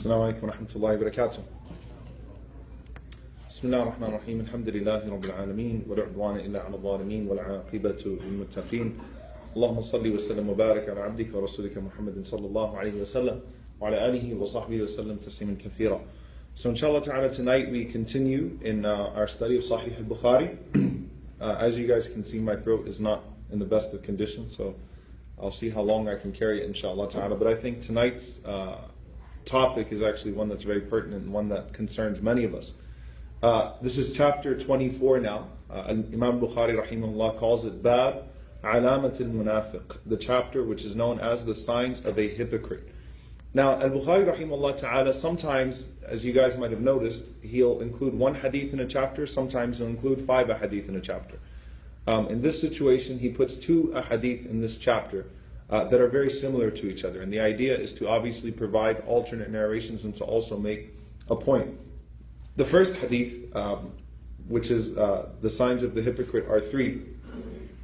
Assalamu alaikum wa rahmatullahi wa barakatuh. Bismillah ar-Rahman ar-Rahim. Alhamdulillahi Rabbil Alameen. Wa la'udwana illa ala zalimeen. Wa la'aqibatu lil-muttaqeen. Allahumma salli wa sallam wa barik ala abdika wa rasulika Muhammadin sallallahu alayhi wa sallam. Wa ala alihi wa sahbihi wa sallam tasliman kathira. So inshallah ta'ala tonight we continue in our study of Sahih al-Bukhari. As you guys can see, my throat is not in the best of conditions, so I'll see how long I can carry it inshallah ta'ala. But I think tonight's topic is actually one that's very pertinent and one that concerns many of us. This is chapter 24 now. Imam Bukhari rahimahullah calls it Bab Alamat al-Munafiq, the chapter which is known as the signs of a hypocrite. Now, Al-Bukhari rahimahullah ta'ala, sometimes, as you guys might have noticed, he'll include one hadith in a chapter, sometimes he'll include 5 hadith in a chapter. In this situation, he puts 2 hadith in this chapter that are very similar to each other. And the idea is to obviously provide alternate narrations and to also make a point. The first hadith, which is the signs of the hypocrite, are 3.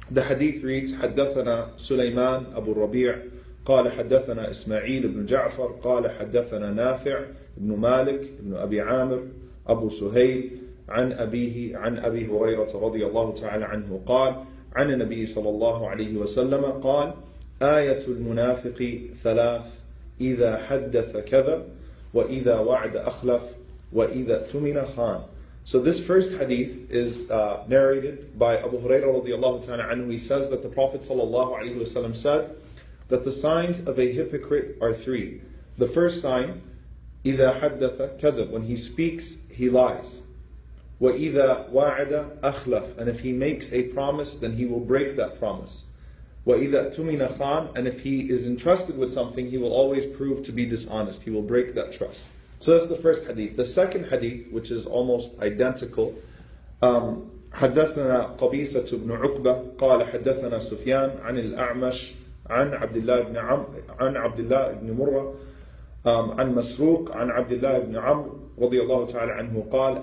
The hadith reads, حدثنا سليمان أبو الربيع قال حدثنا إسماعيل بن جعفر قال حدثنا نافع بن مالك بن أبي عامر أبو سهيل عن أبيه عن أبي هريرة رضي الله تعالى عنه قال عن النبي صلى الله عليه وسلم قال آية المنافق 3 إذا حدث كذب وإذا وعد أخلف وإذا اؤتمن خان. So this first hadith is narrated by Abu Hurairah radiallahu ta'ala anhu. He says that the Prophet sallallahu alaihi wasallam said that the signs of a hypocrite are 3. The first sign, إذا حدث كذب, when he speaks, he lies. وَإِذَا وَعَدَ أَخْلَفَ, and if he makes a promise, then he will break that promise. وَإِذَا اؤْتُمِنَ خَانَ, and if he is entrusted with something, he will always prove to be dishonest. He will break that trust. So that's the first hadith. The second hadith, which is almost identical, حدثنا قبيصة بن عقبة قال حدثنا سفيان عن الأعمش عن عبد الله بن مرة عن مسروق عن عبد الله بن عمرو رضي الله تعالى عنه قال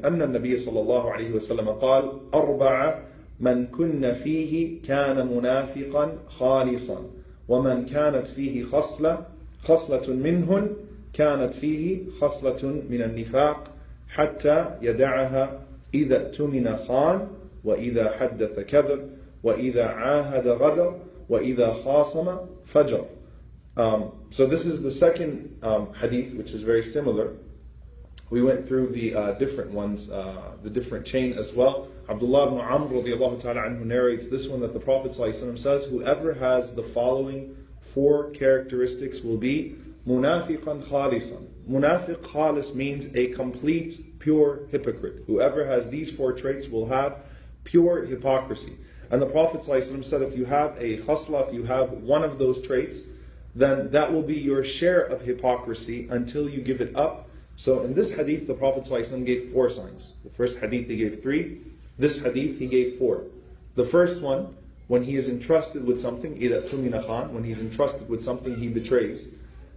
أن النبي صلى الله عليه وسلم قال 4 من كن فيه كان منافقا خالصا ومن كانت فيه خصلة منهن كانت فيه خصلة من النفاق حتى يدعها إذا اؤتمن خان وإذا حدث كذب وإذا عاهد غدر وإذا خاصم فجر. So this is the second hadith, which is very similar. We went through the different ones, the different chain as well. Abdullah ibn Amr radiallahu ta'ala anhu narrates this one, that the Prophet ﷺ says, whoever has the following 4 characteristics will be munafiqan khalisan. Munafiq khalis means a complete, pure hypocrite. Whoever has these 4 traits will have pure hypocrisy. And the Prophet ﷺ said, if you have a khasla, if you have one of those traits, then that will be your share of hypocrisy until you give it up. So in this hadith, the Prophet ﷺ gave 4 signs. The first hadith he gave 3. This hadith he gave 4. The first one, when he is entrusted with something, إِذَا اؤْتُمِنَ خَانَ, when he's entrusted with something, he betrays.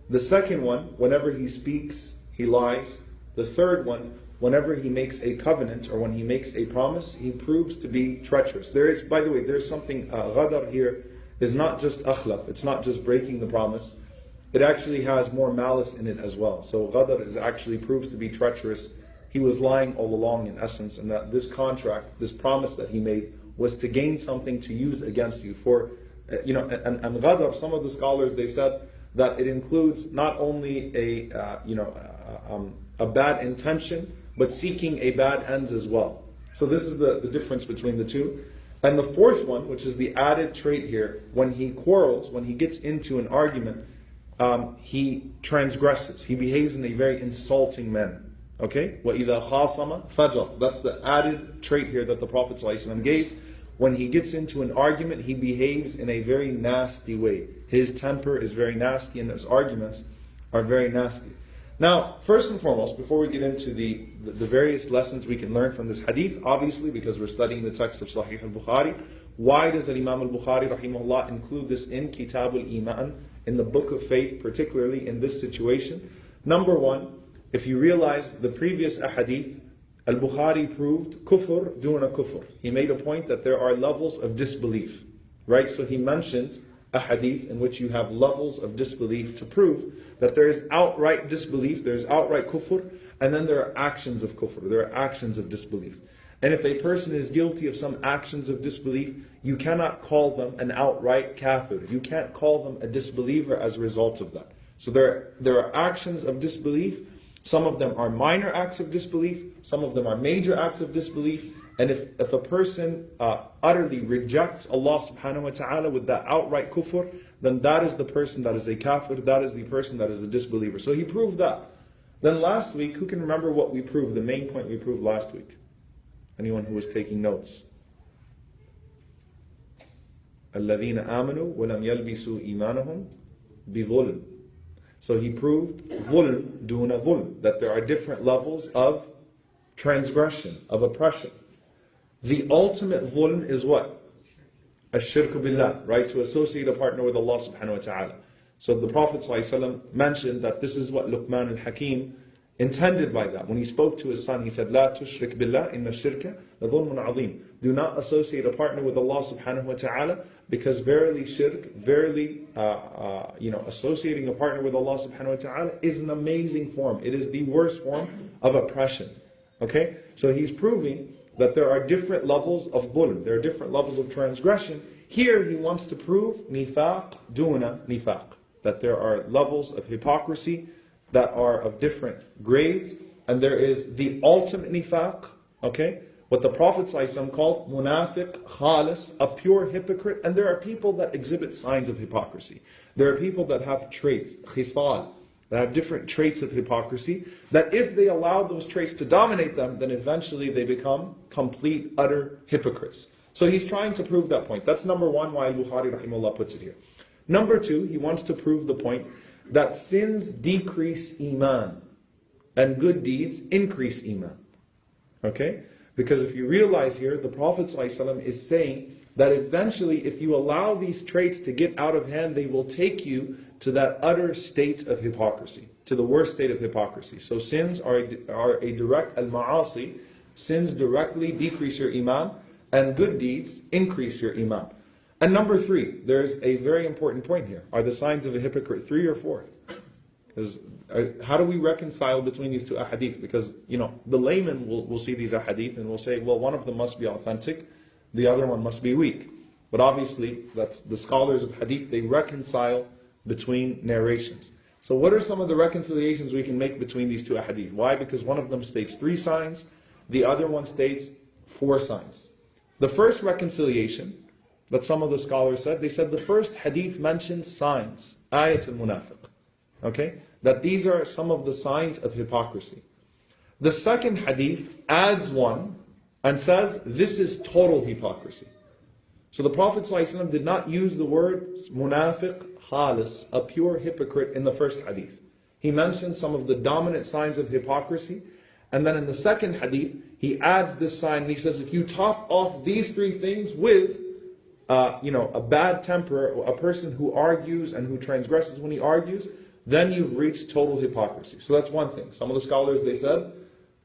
The second one, whenever he speaks, he lies. The third one, whenever he makes a covenant or when he makes a promise, he proves to be treacherous. There is, by the way, there's something, ghadar here is not just akhlaf, it's not just breaking the promise. It actually has more malice in it as well. So ghadar is actually proves to be treacherous. He was lying all along in essence, and that this contract, this promise that he made, was to gain something to use against you. For, and ghadar, some of the scholars, they said that it includes not only a bad intention, but seeking a bad ends as well. So this is the difference between the 2. And the fourth one, which is the added trait here, when he quarrels, when he gets into an argument, he transgresses. He behaves in a very insulting manner. Okay? وَإِذَا خَاصَمَ فَجَرَ. That's the added trait here that the Prophet ﷺ gave. When he gets into an argument, he behaves in a very nasty way. His temper is very nasty and his arguments are very nasty. Now, first and foremost, before we get into the various lessons we can learn from this hadith, obviously because we're studying the text of Sahih al-Bukhari, why does Imam al-Bukhari rahimahullah include this in Kitab al-Iman, in the book of faith, particularly in this situation? Number 1, if you realize the previous ahadith, al-Bukhari proved kufr duna kufr. He made a point that there are levels of disbelief, right? So he mentioned ahadith in which you have levels of disbelief to prove that there is outright disbelief, there is outright kufr, and then there are actions of kufr, there are actions of disbelief. And if a person is guilty of some actions of disbelief, you cannot call them an outright kafir. You can't call them a disbeliever as a result of that. So there are actions of disbelief. Some of them are minor acts of disbelief. Some of them are major acts of disbelief. And if a person utterly rejects Allah subhanahu wa ta'ala with that outright kufr, then that is the person that is a kafir, that is the person that is a disbeliever. So he proved that. Then last week, who can remember what we proved, the main point we proved last week? Anyone who was taking notes? الَّذِينَ آمَنُوا وَلَمْ يَلْبِسُوا إِيمَانَهُمْ بِظُلْمٍ. So he proved ظُلْم دُونَ ظُلْم, that there are different levels of transgression, of oppression. The ultimate dhulm is what? Ash-shirk billah, right? To associate a partner with Allah subhanahu wa ta'ala. So the Prophet ﷺ mentioned that this is what Luqman al-Hakim intended by that. When he spoke to his son, he said, "La tushrik billah, inna shirka la dhulmun azim." Do not associate a partner with Allah subhanahu wa ta'ala, because verily shirk, verily associating a partner with Allah subhanahu wa ta'ala is an amazing form. It is the worst form of oppression. Okay? So he's proving that there are different levels of dhulm, there are different levels of transgression. Here he wants to prove nifaq duna nifaq, that there are levels of hypocrisy that are of different grades, and there is the ultimate nifaq, okay? What the Prophet ﷺ called munafiq khalis, a pure hypocrite, and there are people that exhibit signs of hypocrisy. There are people that have traits, khisal, that have different traits of hypocrisy, that if they allow those traits to dominate them, then eventually they become complete, utter hypocrites. So he's trying to prove that point. That's number one, why Bukhari rahimahullah puts it here. Number two, he wants to prove the point that sins decrease iman, and good deeds increase iman. Okay? Because if you realize here, the Prophet ﷺ is saying that eventually if you allow these traits to get out of hand, they will take you to that utter state of hypocrisy, to the worst state of hypocrisy. So sins are a direct al-ma'asi. Sins directly decrease your iman, and good deeds increase your iman. And number three, there's a very important point here. Are the signs of a hypocrite 3 or 4? Because how do we reconcile between these two ahadith? Because the layman will see these ahadith and will say, well, one of them must be authentic, the other one must be weak. But obviously, that's the scholars of hadith, they reconcile between narrations. So what are some of the reconciliations we can make between these two ahadith? Why? Because one of them states 3 signs, the other one states 4 signs. The first reconciliation that some of the scholars said, they said the first hadith mentions signs, ayat al-munafiq. Okay? That these are some of the signs of hypocrisy. The second hadith adds one and says this is total hypocrisy. So the Prophet ﷺ did not use the word munafiq khalis, a pure hypocrite, in the first hadith. He mentioned some of the dominant signs of hypocrisy, and then in the second hadith he adds this sign and he says if you top off these 3 things with a bad temper, a person who argues and who transgresses when he argues, then you've reached total hypocrisy. So that's one thing. Some of the scholars, they said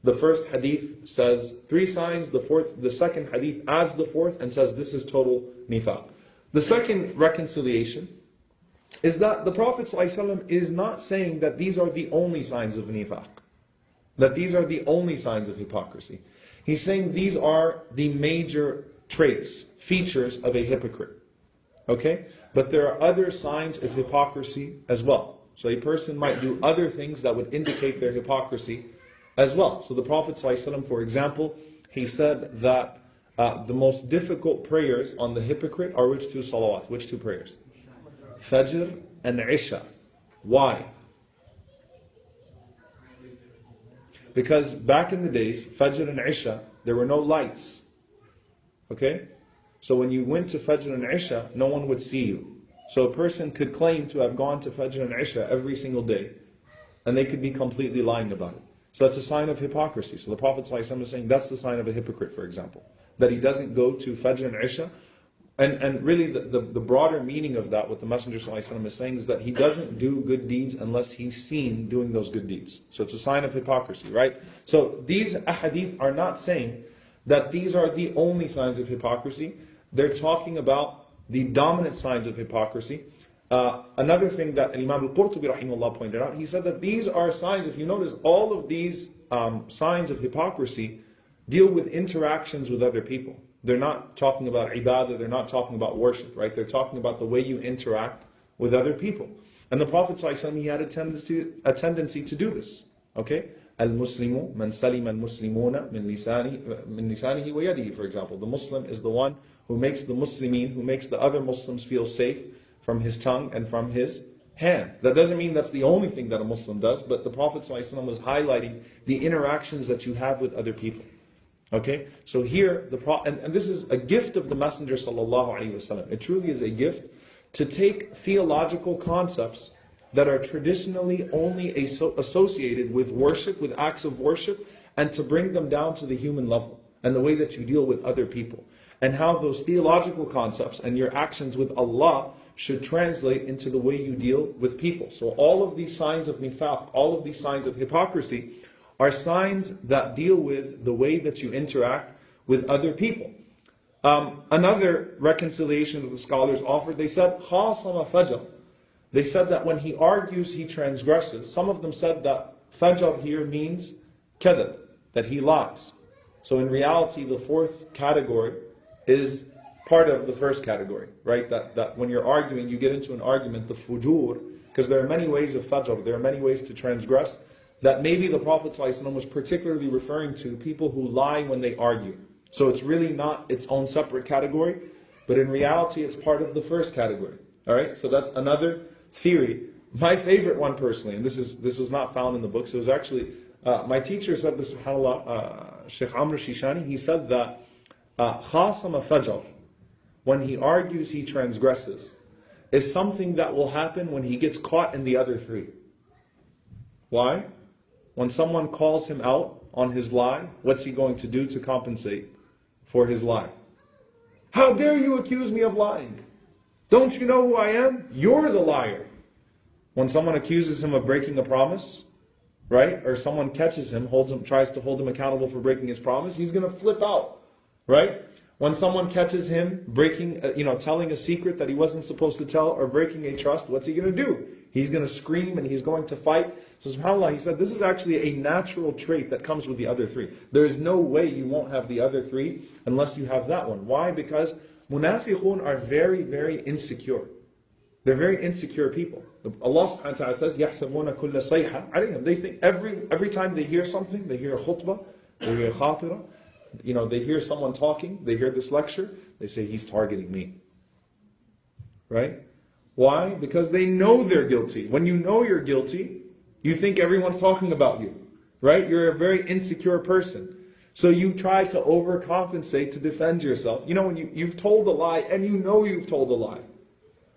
the first hadith says 3 signs, the second hadith adds the 4th and says this is total nifaq. The second reconciliation is that the Prophet ﷺ is not saying that these are the only signs of nifaq, that these are the only signs of hypocrisy. He's saying these are the major traits, features of a hypocrite. Okay? But there are other signs of hypocrisy as well. So a person might do other things that would indicate their hypocrisy as well. So the Prophet ﷺ, for example, he said that the most difficult prayers on the hypocrite are which 2 salawat? Which 2 prayers? Fajr and Isha. Why? Because back in the days, Fajr and Isha, there were no lights. Okay? So when you went to Fajr and Isha, no one would see you. So a person could claim to have gone to Fajr and Isha every single day, and they could be completely lying about it. So that's a sign of hypocrisy. So the Prophet ﷺ is saying that's the sign of a hypocrite, for example. That he doesn't go to Fajr and Isha. And really the broader meaning of that, what the Messenger ﷺ is saying, is that he doesn't do good deeds unless he's seen doing those good deeds. So it's a sign of hypocrisy, right? So these ahadith are not saying that these are the only signs of hypocrisy. They're talking about the dominant signs of hypocrisy. Another thing that Imam al-Qurtubi rahimahullah pointed out, he said that these are signs, if you notice, all of these signs of hypocrisy deal with interactions with other people. They're not talking about ibadah, they're not talking about worship, right? They're talking about the way you interact with other people. And the Prophet ﷺ, he had a tendency to do this. Okay? Al-Muslimu man salima al-Muslimuna min lisanihi wa yadihi, for example. The Muslim is the one who makes the Muslimin, who makes the other Muslims feel safe from his tongue and from his hand. That doesn't mean that's the only thing that a Muslim does, but the Prophet ﷺ was highlighting the interactions that you have with other people. Okay, so here, and this is a gift of the Messenger sallallahu alaihi wasallam. It truly is a gift to take theological concepts that are traditionally only associated with worship, with acts of worship, and to bring them down to the human level and the way that you deal with other people, and how those theological concepts and your actions with Allah should translate into the way you deal with people. So all of these signs of nifaq, all of these signs of hypocrisy, are signs that deal with the way that you interact with other people. Another reconciliation that the scholars offered, they said, khasama fajr. They said that when he argues, he transgresses. Some of them said that fajr here means kadhab, that he lies. So in reality, the fourth category is part of the first category, right? That when you're arguing, you get into an argument, the fujur, because there are many ways of fajr, there are many ways to transgress, that maybe the Prophet ﷺ was particularly referring to people who lie when they argue. So it's really not its own separate category, but in reality it's part of the first category. Alright, so that's another theory. My favorite one personally, and this is not found in the books, it was actually, my teacher said this, subhanAllah, Sheikh Amr Shishani, he said that khasama fajr, when he argues he transgresses, is something that will happen when he gets caught in the other three. Why? When someone calls him out on his lie, what's he going to do to compensate for his lie? How dare you accuse me of lying? Don't you know who I am? You're the liar. When someone accuses him of breaking a promise, right? Or someone catches him, tries to hold him accountable for breaking his promise, he's going to flip out, right? When someone catches him breaking, telling a secret that he wasn't supposed to tell, or breaking a trust, what's he going to do? He's going to scream and he's going to fight. So subhanAllah, he said, this is actually a natural trait that comes with the other three. There is no way you won't have the other three unless you have that one. Why? Because munafiqun are very, very insecure. They're very insecure people. Allah subhanahu wa ta'ala says, يَحْسَبُونَ كُلَّ صَيْحَةٍ عَلَيْهِمْ. They think every time they hear something, they hear a khutbah, they hear a khatira, they hear someone talking, they hear this lecture, they say, he's targeting me. Right? Why? Because they know they're guilty. When you know you're guilty, you think everyone's talking about you. Right? You're a very insecure person. So you try to overcompensate to defend yourself. When you've told a lie and you know you've told a lie.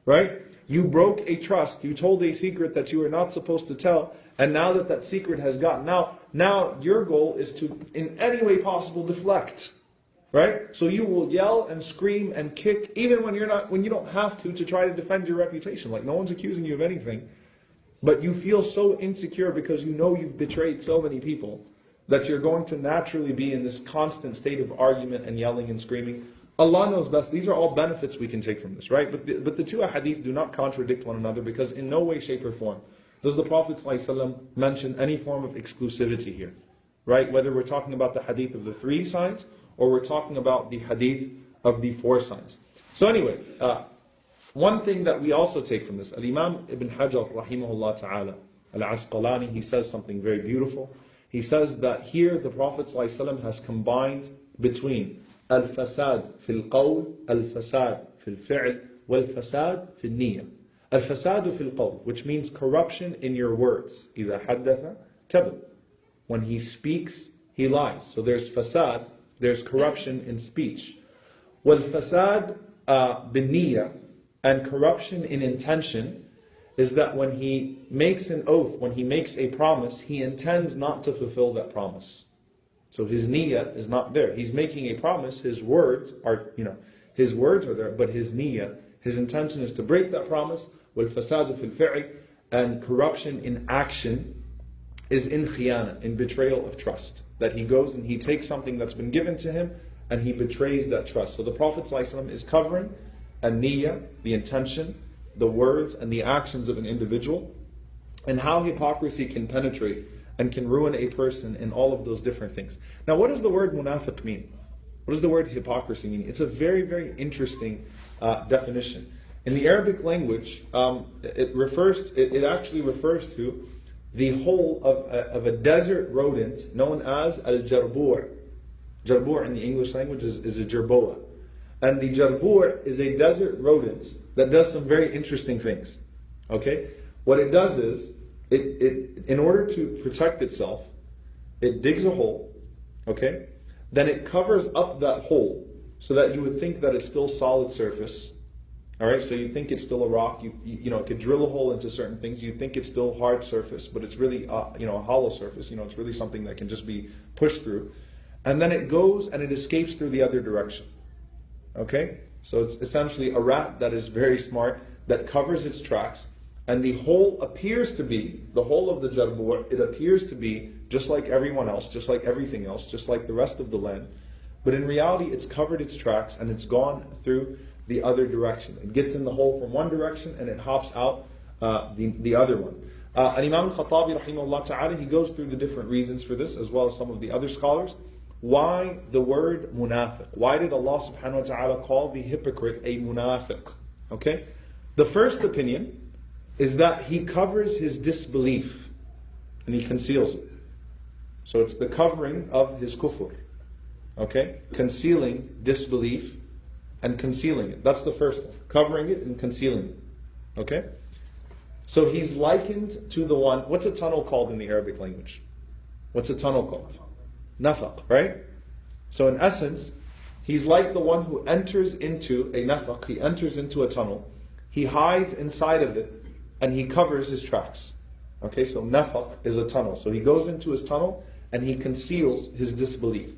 Right? You broke a trust. You told a secret that you were not supposed to tell. And now that secret has gotten out, now your goal is to, in any way possible, deflect. Right? So you will yell and scream and kick, even when you don't have to try to defend your reputation. Like, no one's accusing you of anything. But you feel so insecure because you know you've betrayed so many people that you're going to naturally be in this constant state of argument and yelling and screaming. Allah knows best. These are all benefits we can take from this, right? But the two ahadith do not contradict one another, because in no way, shape, or form does the Prophet ﷺ mention any form of exclusivity here, right? Whether we're talking about the hadith of the three signs, or we're talking about the hadith of the four signs. So anyway, one thing that we also take from this, Al-Imam Ibn Hajar, rahimahullah ta'ala, Al-Asqalani, he says something very beautiful. He says that here the Prophet ﷺ has combined between al-fasad fil qawl, al-fasad fil fi'l, wal-fasad fil niyyah. Al-fasad fil qawl, which means corruption in your words. إِذَا حَدَّثَ كَذَبَ. When he speaks, he lies. So there's fasad, there's corruption in speech. Wal-fasad bin niyyah, and corruption in intention, is that when he makes an oath, when he makes a promise, he intends not to fulfill that promise. So his niyyah is not there. He's making a promise, his words are there, but his niyyah, his intention is to break that promise. وَالْفَسَادُ فِي الْفِعْلِ, and corruption in action is in khiyana, in betrayal of trust. That he goes and he takes something that's been given to him and he betrays that trust. So the Prophet ﷺ is covering and niyyah, the intention, the words and the actions of an individual, and how hypocrisy can penetrate and can ruin a person in all of those different things. Now, what does the word munafiq mean? What does the word hypocrisy mean? It's a very, very interesting definition. In the Arabic language, it actually refers to the whole of a desert rodent known as al-jarbur. Jarbur in the English language is a jerboa. And the jarbur is a desert rodent that does some very interesting things. Okay? What it does is, it in order to protect itself, it digs a hole, okay? Then it covers up that hole so that you would think that it's still solid surface. Alright, so you think it's still a rock, you know, it could drill a hole into certain things, you think it's still hard surface, but it's really you know, a hollow surface, you know, it's really something that can just be pushed through. And then it goes and it escapes through the other direction. Okay? So it's essentially a rat that is very smart, that covers its tracks, and the hole appears to be, the whole of the jarbur, it appears to be just like everyone else, just like everything else, just like the rest of the land. But in reality, it's covered its tracks and it's gone through the other direction. It gets in the hole from one direction and it hops out the other one. And Imam al-Khattabi, rahimahullah ta'ala, he goes through the different reasons for this, as well as some of the other scholars. Why the word munafiq? Why did Allah subhanahu wa ta'ala call the hypocrite a munafiq? Okay? The first opinion is that he covers his disbelief and he conceals it. So it's the covering of his kufr. Okay? Concealing disbelief and concealing it. That's the first one. Covering it and concealing it. Okay? So he's likened to the one, what's a tunnel called in the Arabic language? What's a tunnel called? Nafaq, right? So in essence, he's like the one who enters into a nafaq, he enters into a tunnel, he hides inside of it, and he covers his tracks. Okay, so nafaq is a tunnel. So he goes into his tunnel and he conceals his disbelief.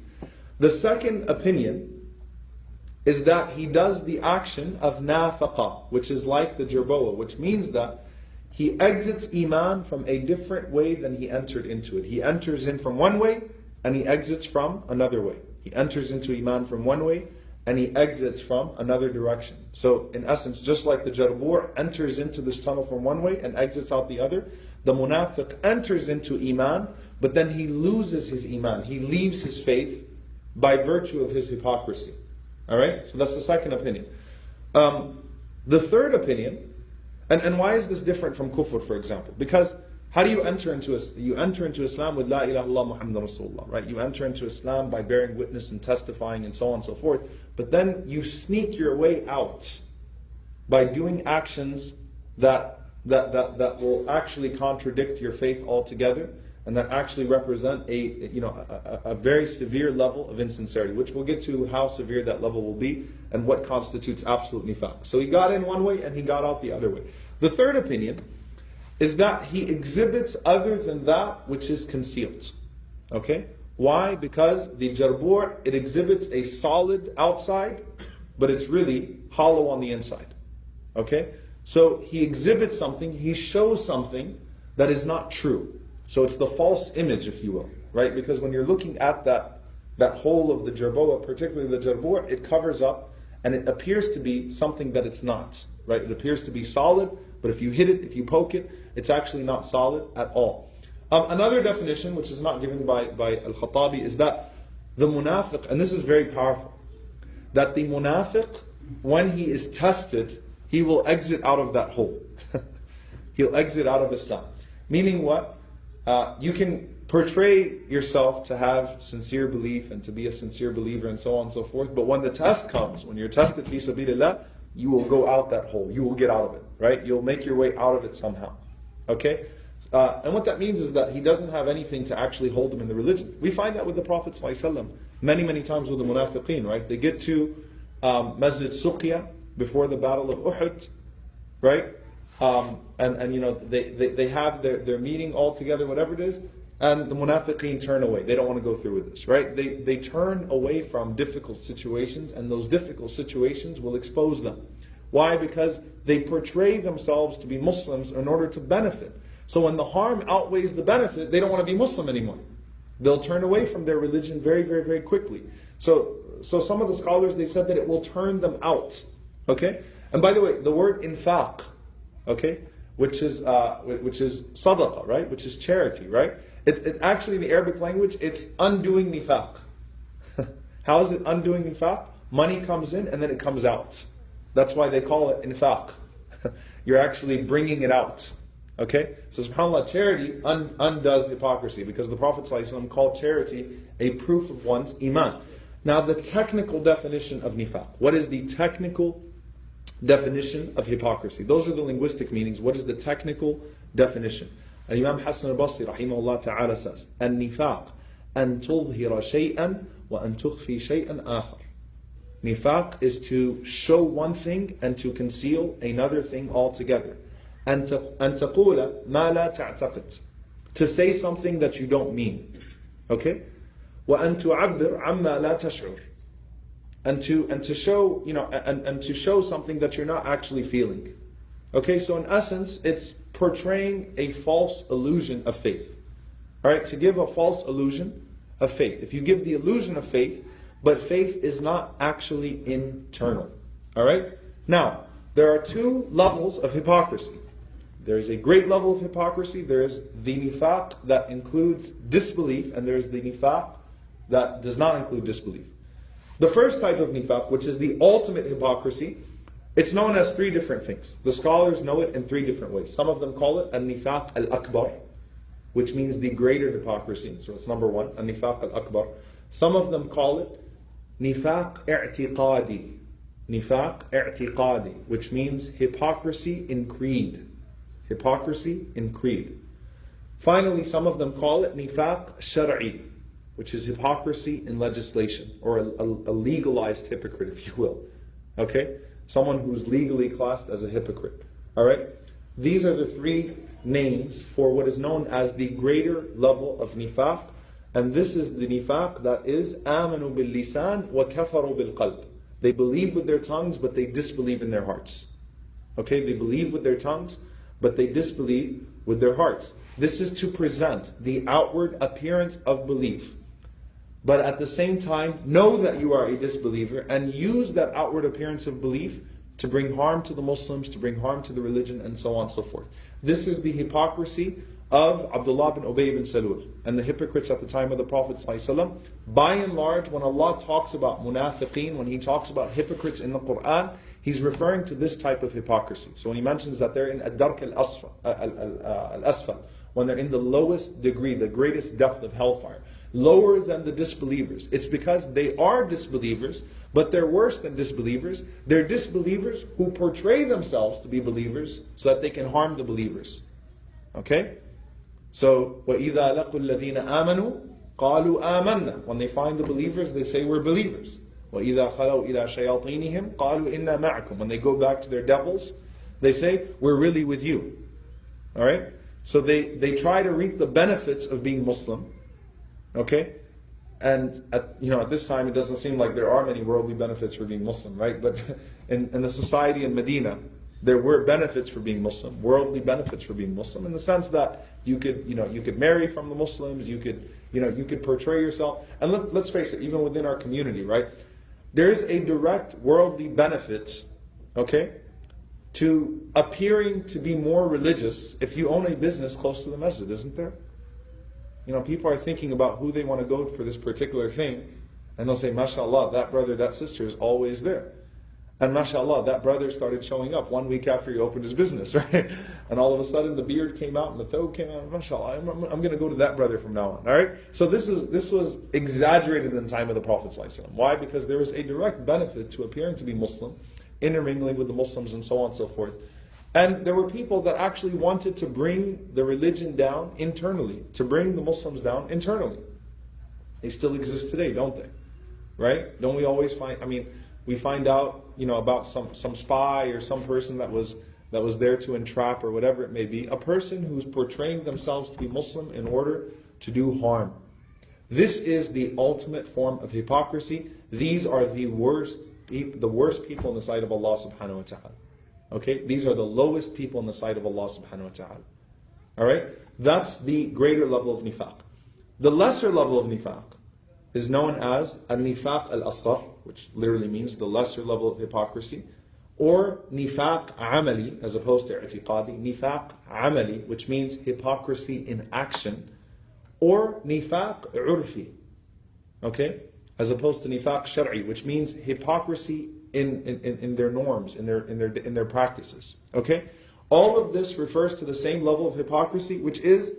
The second opinion is that he does the action of nafaqa, which is like the jerboa, which means that he exits iman from a different way than he entered into it. He enters in from one way and he exits from another way. He enters into iman from one way and he exits from another direction. So in essence, just like the jarbur enters into this tunnel from one way and exits out the other, the munafiq enters into iman, but then he loses his iman. He leaves his faith by virtue of his hypocrisy. Alright? So that's the second opinion. The third opinion, and why is this different from kufr, for example? Because how do you enter into Islam with La ilaha illallah Muhammadan Rasulullah, right? You enter into Islam by bearing witness and testifying and so on and so forth. But then you sneak your way out by doing actions that will actually contradict your faith altogether, and that actually represent a very severe level of insincerity, which we'll get to how severe that level will be and what constitutes absolute nifaq. So he got in one way and he got out the other way. The third opinion is that he exhibits other than that which is concealed. Okay? Why? Because the jarbur, it exhibits a solid outside, but it's really hollow on the inside. Okay? So he exhibits something, he shows something that is not true. So it's the false image, if you will, right? Because when you're looking at that whole of the jerboa, particularly the jarbur, it covers up and it appears to be something that it's not, right? It appears to be solid, but if you hit it, if you poke it, it's actually not solid at all. Another definition, which is not given by Al-Khattabi, is that the munafiq, and this is very powerful, that the munafiq, when he is tested, he will exit out of that hole. He'll exit out of Islam. Meaning what? You can portray yourself to have sincere belief and to be a sincere believer and so on and so forth, but when the test comes, when you're tested fi sabilillah, you will go out that hole. You will get out of it, right? You'll make your way out of it somehow. Okay? And what that means is that he doesn't have anything to actually hold him in the religion. We find that with the Prophet ﷺ many, many times with the munafiqeen, right? They get to Masjid Suqya before the Battle of Uhud, right? And you know, they have their meeting all together, whatever it is, and the munafiqeen turn away. They don't want to go through with this, right? They turn away from difficult situations, and those difficult situations will expose them. Why? Because they portray themselves to be Muslims in order to benefit. So when the harm outweighs the benefit, they don't want to be Muslim anymore. They'll turn away from their religion very, very, very quickly. So some of the scholars, they said that it will turn them out. Okay? And by the way, the word infaq, okay, which is sadaqah, right? Which is charity, right? It's actually in the Arabic language, it's undoing nifaq. How is it undoing nifaq? Money comes in and then it comes out. That's why they call it infaq. You're actually bringing it out. Okay? So subhanAllah, charity undoes hypocrisy, because the Prophet ﷺ called charity a proof of one's iman. Now the technical definition of nifaq. What is the technical definition of hypocrisy? Those are the linguistic meanings. What is the technical definition? Imam Hassan al-Basri rahimahullah ta'ala says, "An-nifaq an tudhhira shay'an wa an tukhfi shay'an akhar." Nifaq is to show one thing and to conceal another thing altogether. أن تقول ما لا تعتقد. To say something that you don't mean. Okay? وأن تعبر عما لا تشعر. And to show, and to show something that you're not actually feeling. Okay, so in essence, it's portraying a false illusion of faith. Alright, to give a false illusion of faith. If you give the illusion of faith, but faith is not actually internal. Alright? Now, there are two levels of hypocrisy. There is a great level of hypocrisy. There is the nifaq that includes disbelief, and there is the nifaq that does not include disbelief. The first type of nifaq, which is the ultimate hypocrisy, it's known as three different things. The scholars know it in three different ways. Some of them call it al-nifaq al-akbar, which means the greater hypocrisy. So it's number one, al-nifaq al-akbar. Some of them call it nifaq i'tiqadi. Nifaq i'tiqadi, which means hypocrisy in creed. Hypocrisy in creed. Finally, some of them call it nifaq shar'i, which is hypocrisy in legislation, or a legalized hypocrite, if you will. Okay? Someone who's legally classed as a hypocrite. Alright? These are the three names for what is known as the greater level of nifaq, and this is the nifaq that is amanu bil lisan wa kafaru bil qalb. They believe with their tongues, but they disbelieve in their hearts. Okay? They believe with their tongues, but they disbelieve with their hearts. This is to present the outward appearance of belief, but at the same time know that you are a disbeliever and use that outward appearance of belief to bring harm to the Muslims, to bring harm to the religion, and so on and so forth. This is the hypocrisy of Abdullah bin Ubay bin Salul and the hypocrites at the time of the Prophet ﷺ. By and large, when Allah talks about munafiqeen, when He talks about hypocrites in the Quran, He's referring to this type of hypocrisy. So when He mentions that they're in ad-dark al-asfal, when they're in the lowest degree, the greatest depth of hellfire, lower than the disbelievers, it's because they are disbelievers, but they're worse than disbelievers. They're disbelievers who portray themselves to be believers so that they can harm the believers. Okay? So, وَإِذَا لَقُوا الَّذِينَ آمَنُوا قَالُوا آمَنَّا. When they find the believers, they say we're believers. وَإِذَا خَلَوْا إِلَى شَيَاطِينِهِمْ قَالُوا إِنَّا مَعَكُمْ. When they go back to their devils, they say we're really with you. Alright? So they try to reap the benefits of being Muslim. Okay? And at this time, it doesn't seem like there are many worldly benefits for being Muslim, right? But in the society in Medina, there were benefits for being Muslim, worldly benefits for being Muslim, in the sense that you could marry from the Muslims, you could portray yourself. And let's face it, even within our community, right? There is a direct worldly benefit, okay, to appearing to be more religious if you own a business close to the masjid, isn't there? People are thinking about who they want to go for this particular thing, and they'll say, MashaAllah, that brother, that sister is always there. And MashaAllah, that brother started showing up 1 week after he opened his business, right? And all of a sudden the beard came out and the thawb came out. MashaAllah, I'm going to go to that brother from now on, all right? So this was exaggerated in the time of the Prophet ﷺ. Why? Because there was a direct benefit to appearing to be Muslim, intermingling with the Muslims and so on and so forth. And there were people that actually wanted to bring the religion down internally, to bring the Muslims down internally. They still exist today, don't they? Right? Don't we always find, we find out, about some spy or some person that was there to entrap or whatever it may be, a person who's portraying themselves to be Muslim in order to do harm. This is the ultimate form of hypocrisy. These are the worst people in the sight of Allah subhanahu wa ta'ala. Okay, these are the lowest people in the sight of Allah subhanahu wa ta'ala. Alright, that's the greater level of nifaq. The lesser level of nifaq is known as al-nifaq al-asghar, which literally means the lesser level of hypocrisy, or nifaq amali, as opposed to i'tiqadi, nifaq amali, which means hypocrisy in action, or nifaq urfi, okay, as opposed to nifaq shar'i, which means hypocrisy in their norms, in their practices. Okay, all of this refers to the same level of hypocrisy, which is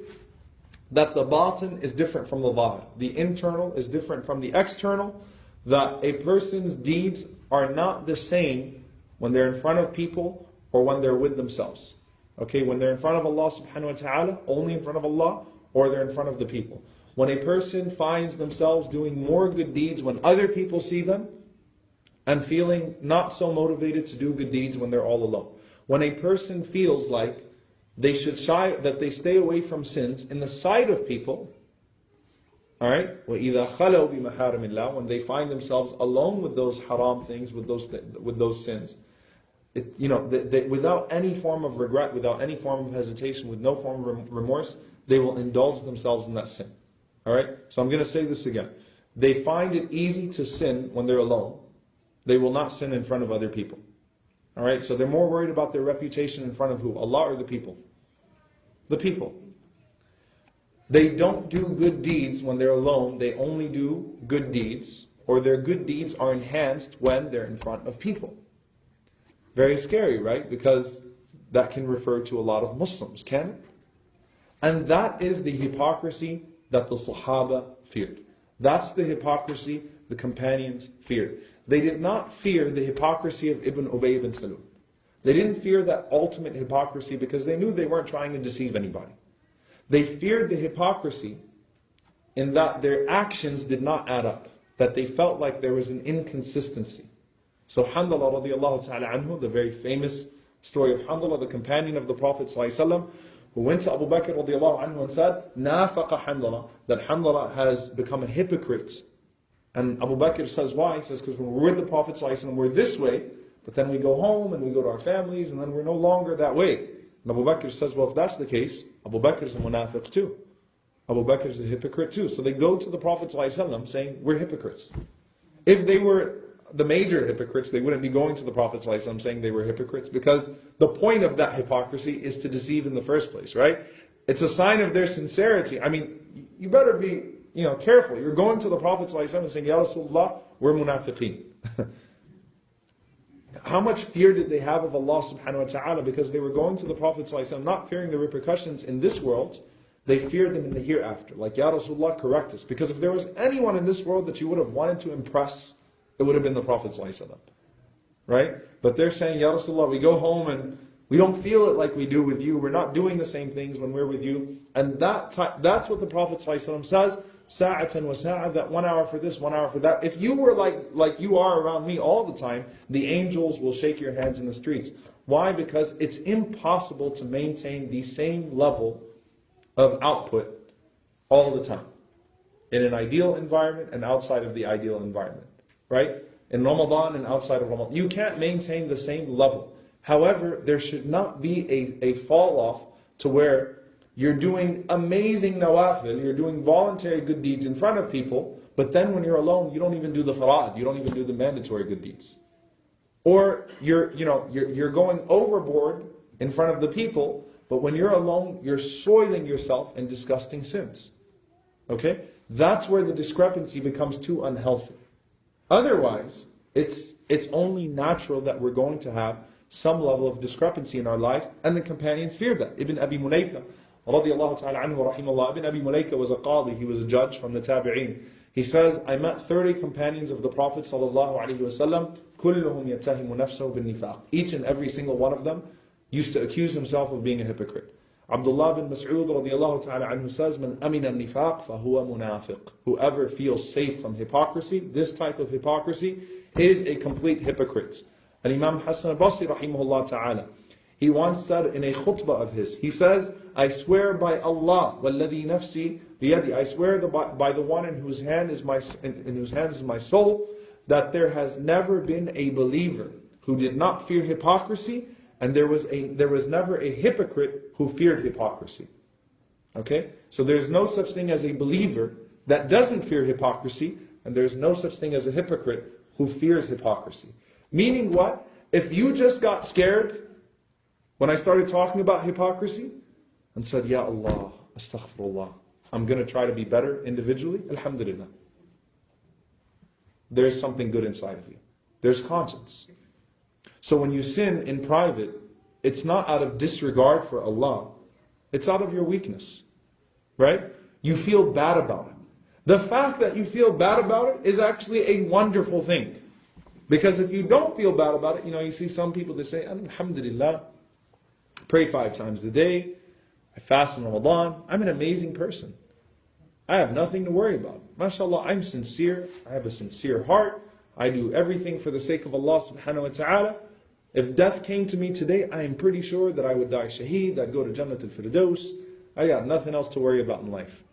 that the batin is different from the zahir, the internal is different from the external, that a person's deeds are not the same when they're in front of people or when they're with themselves. Okay, when they're in front of Allah subhanahu wa ta'ala, only in front of Allah, or they're in front of the people. When a person finds themselves doing more good deeds when other people see them, and feeling not so motivated to do good deeds when they're all alone. When a person feels like they should that they stay away from sins in the sight of people, all right? وَإِذَا خَلَوْا بِمَحَارِمِ اللَّهِ, when they find themselves alone with those haram things, with those sins, without any form of regret, without any form of hesitation, with no form of remorse, they will indulge themselves in that sin. All right? So I'm going to say this again. They find it easy to sin when they're alone. They will not sin in front of other people. All right? So they're more worried about their reputation in front of who? Allah or the people? The people. They don't do good deeds when they're alone. They only do good deeds, or their good deeds are enhanced when they're in front of people. Very scary, right? Because that can refer to a lot of Muslims, can it? And that is the hypocrisy that the Sahaba feared. That's the hypocrisy the companions feared. They did not fear the hypocrisy of Ibn Ubay ibn Salul. They didn't fear that ultimate hypocrisy because they knew they weren't trying to deceive anybody. They feared the hypocrisy in that their actions did not add up, that they felt like there was an inconsistency. So Handala radiallahu ta'ala anhu, the very famous story of Handala, the companion of the Prophet ﷺ, who went to Abu Bakr radiallahu anhu and said, Nafaqa Handala, that Handala has become a hypocrite. And Abu Bakr says, why? He says, because when we're with the Prophet ﷺ, we're this way, but then we go home and we go to our families and then we're no longer that way. And Abu Bakr says, well, if that's the case, Abu Bakr is a munafiq too. Abu Bakr is a hypocrite too. So they go to the Prophet ﷺ saying, we're hypocrites. If they were the major hypocrites, they wouldn't be going to the Prophet ﷺ saying they were hypocrites, because the point of that hypocrisy is to deceive in the first place, right? It's a sign of their sincerity. I mean, you better be careful. You're going to the Prophet ﷺ and saying, Ya Rasulullah, we're munafiqeen. How much fear did they have of Allah subhanahu wa ta'ala? Because they were going to the Prophet ﷺ not fearing the repercussions in this world, they feared them in the hereafter. Like, Ya Rasulullah, correct us. Because if there was anyone in this world that you would have wanted to impress, it would have been the Prophet ﷺ. Right? But they're saying, Ya Rasulullah, we go home and we don't feel it like we do with you. We're not doing the same things when we're with you. And that's what the Prophet ﷺ says, Sa'atan wa sa'a, that 1 hour for this, 1 hour for that. If you were like you are around me all the time, the angels will shake your hands in the streets. Why? Because it's impossible to maintain the same level of output all the time. In an ideal environment and outside of the ideal environment. Right? In Ramadan and outside of Ramadan. You can't maintain the same level. However, there should not be a fall off to where you're doing amazing nawafil, you're doing voluntary good deeds in front of people, but then when you're alone, you don't even do the fara'id, you don't even do the mandatory good deeds. Or you're going overboard in front of the people, but when you're alone, you're soiling yourself in disgusting sins. Okay? That's where the discrepancy becomes too unhealthy. Otherwise, it's only natural that we're going to have some level of discrepancy in our lives, and the companions feared that. Ibn Abi Mulayka, radiallahu ta'ala anhu, rahimahullah, Ibn Abi Mulayka was a qadi, he was a judge from the tabi'een. He says, I met 30 companions of the Prophet sallallahu alaihi wasallam, kulluhum yattahimu nafsahu bin nifaq. Each and every single one of them used to accuse himself of being a hypocrite. Abdullah bin Mas'ud radiallahu ta'ala anhu says, Man amina nifaq fahuwa munafiq. Whoever feels safe from hypocrisy, this type of hypocrisy, is a complete hypocrite. And Imam Hassan al-Basri rahimahullah ta'ala, he once said in a khutbah of his, he says, I swear by Allah, وَالَّذِي نَفْسِي بِيَدِي, I swear by the one in whose hands is my soul, that there has never been a believer who did not fear hypocrisy, and there was never a hypocrite who feared hypocrisy. Okay? So there's no such thing as a believer that doesn't fear hypocrisy, and there's no such thing as a hypocrite who fears hypocrisy. Meaning what? if you just got scared when I started talking about hypocrisy and said, Ya Allah, astaghfirullah, I'm going to try to be better individually, alhamdulillah. There's something good inside of you. There's conscience. So when you sin in private, it's not out of disregard for Allah. It's out of your weakness. Right? You feel bad about it. The fact that you feel bad about it is actually a wonderful thing. Because if you don't feel bad about it, you see some people that say, alhamdulillah, pray 5 times a day, I fast in Ramadan, I'm an amazing person. I have nothing to worry about. MashaAllah, I'm sincere, I have a sincere heart, I do everything for the sake of Allah subhanahu wa ta'ala. If death came to me today, I am pretty sure that I would die shaheed, I'd go to Jannat al-Firdaus. I got nothing else to worry about in life.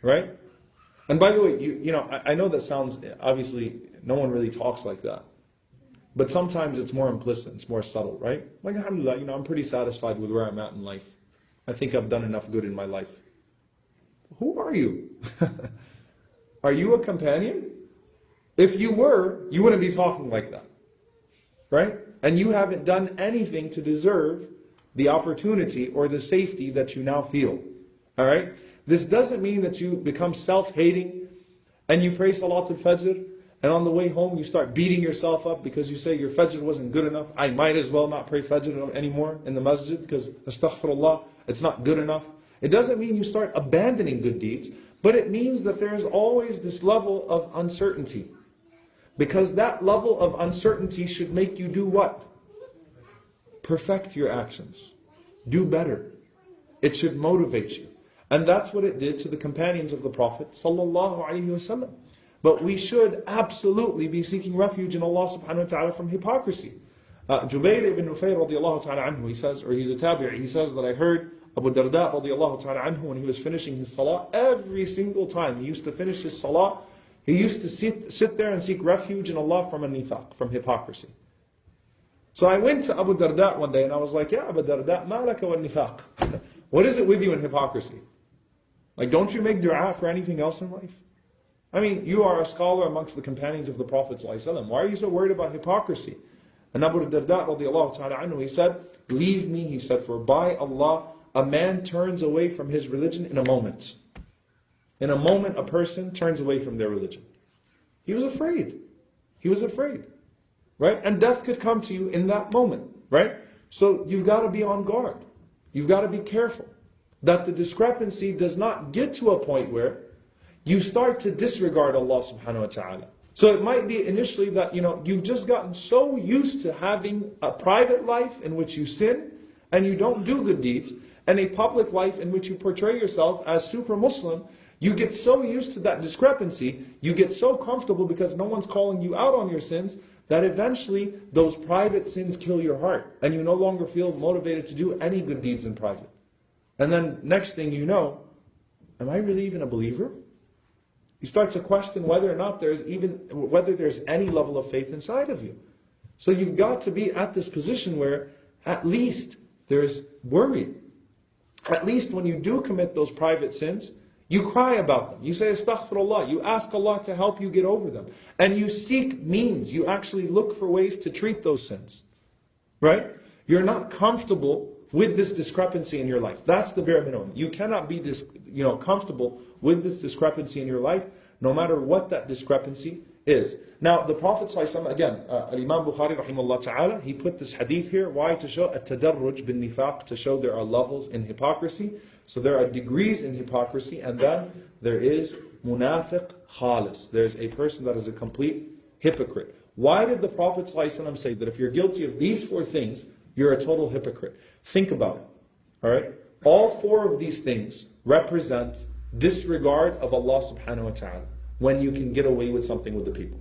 Right? And by the way, I know that sounds, obviously, no one really talks like that. But sometimes it's more implicit, it's more subtle, right? Like, alhamdulillah, I'm pretty satisfied with where I'm at in life. I think I've done enough good in my life. Who are you? Are you a companion? If you were, you wouldn't be talking like that. Right? And you haven't done anything to deserve the opportunity or the safety that you now feel. Alright? This doesn't mean that you become self-hating and you pray Salatul Fajr and on the way home you start beating yourself up because you say your Fajr wasn't good enough. I might as well not pray Fajr anymore in the masjid because astaghfirullah, it's not good enough. It doesn't mean you start abandoning good deeds, but it means that there's always this level of uncertainty. Because that level of uncertainty should make you do what? Perfect your actions. Do better. It should motivate you. And that's what it did to the companions of the Prophet ﷺ. But we should absolutely be seeking refuge in Allah subhanahu wa ta'ala from hypocrisy. Jubayr ibn Nufayr radiallahu ta'ala anhu, he says, or he's a tabi'i, he says that I heard Abu Darda radiallahu ta'ala anhu when he was finishing his salah, every single time he used to finish his salah, he used to sit there and seek refuge in Allah from nifaq, from hypocrisy. So I went to Abu Darda one day and I was like, Ya Abu Darda, ma laka wa nifaq. What is it with you in hypocrisy? Like, don't you make dua for anything else in life? I mean, you are a scholar amongst the companions of the Prophet ﷺ. Why are you so worried about hypocrisy? And Abu Darda radiallahu ta'ala anhu, he said, leave me, he said, for by Allah, a man turns away from his religion in a moment. In a moment, a person turns away from their religion. He was afraid. He was afraid. Right? And death could come to you in that moment. Right? So you've got to be on guard. You've got to be careful that the discrepancy does not get to a point where you start to disregard Allah subhanahu wa ta'ala. So it might be initially that, you've just gotten so used to having a private life in which you sin and you don't do good deeds, and a public life in which you portray yourself as super Muslim. You get so used to that discrepancy, you get so comfortable because no one's calling you out on your sins, that eventually those private sins kill your heart, and you no longer feel motivated to do any good deeds in private. And then next thing you know, am I really even a believer? You start to question whether or not there's any level of faith inside of you. So you've got to be at this position where at least there's worry. At least when you do commit those private sins, you cry about them. You say astaghfirullah. You ask Allah to help you get over them. And you seek means. You actually look for ways to treat those sins. Right? You're not comfortable with this discrepancy in your life. That's the bare minimum. You cannot be comfortable with this discrepancy in your life, no matter what that discrepancy is. Now, the Prophet ﷺ, again, Imam Bukhari rahimahullah ta'ala, he put this hadith here. Why? To show at-tadarruj bin nifaq, to show there are levels in hypocrisy. So there are degrees in hypocrisy, and then there is munafiq khalis. There's a person that is a complete hypocrite. Why did the Prophet ﷺ say that if you're guilty of these 4 things, you're a total hypocrite? Think about it. Alright? All 4 of these things represent disregard of Allah subhanahu wa ta'ala when you can get away with something with the people.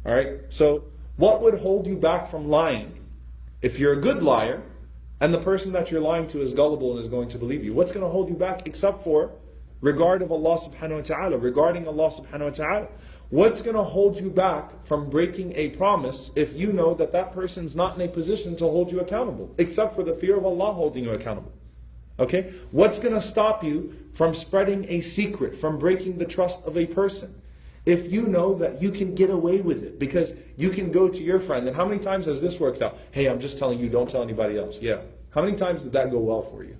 Alright? So, what would hold you back from lying? If you're a good liar, and the person that you're lying to is gullible and is going to believe you, what's going to hold you back except for regard of Allah subhanahu wa ta'ala, regarding Allah subhanahu wa ta'ala? What's going to hold you back from breaking a promise if you know that that person's not in a position to hold you accountable, except for the fear of Allah holding you accountable? Okay? What's going to stop you from spreading a secret, from breaking the trust of a person? if you know that you can get away with it, because you can go to your friend, and how many times has this worked out? Hey, I'm just telling you, don't tell anybody else. Yeah. How many times did that go well for you?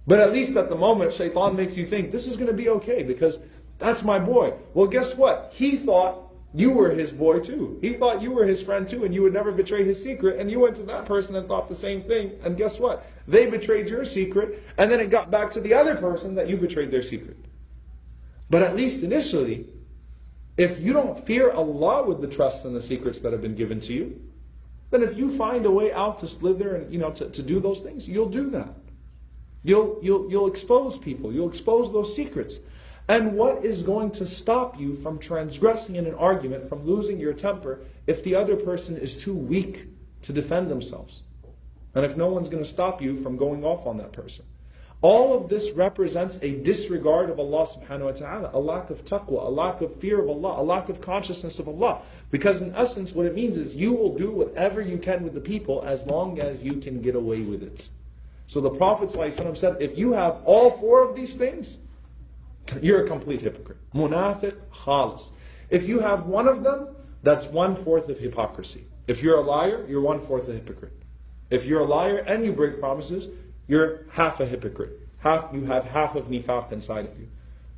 But at least at the moment, shaitan makes you think, this is going to be okay, because that's my boy. Well, guess what? He thought you were his boy too. He thought you were his friend too, and you would never betray his secret, and you went to that person and thought the same thing, and guess what? They betrayed your secret, and then it got back to the other person that you betrayed their secret. But at least initially, if you don't fear Allah with the trusts and the secrets that have been given to you, then if you find a way out to slither and to do those things, you'll do that. You'll expose people. You'll expose those secrets. And what is going to stop you from transgressing in an argument, from losing your temper, if the other person is too weak to defend themselves? And if no one's going to stop you from going off on that person. All of this represents a disregard of Allah subhanahu wa ta'ala, a lack of taqwa, a lack of fear of Allah, a lack of consciousness of Allah. Because in essence, what it means is you will do whatever you can with the people as long as you can get away with it. So the Prophet ﷺ said, if you have all four of these things, you're a complete hypocrite. Munafiq, khalis. If you have one of them, that's 1/4 of hypocrisy. If you're a liar, you're 1/4 a hypocrite. If you're a liar and you break promises, you're half a hypocrite. You have half of nifaq inside of you.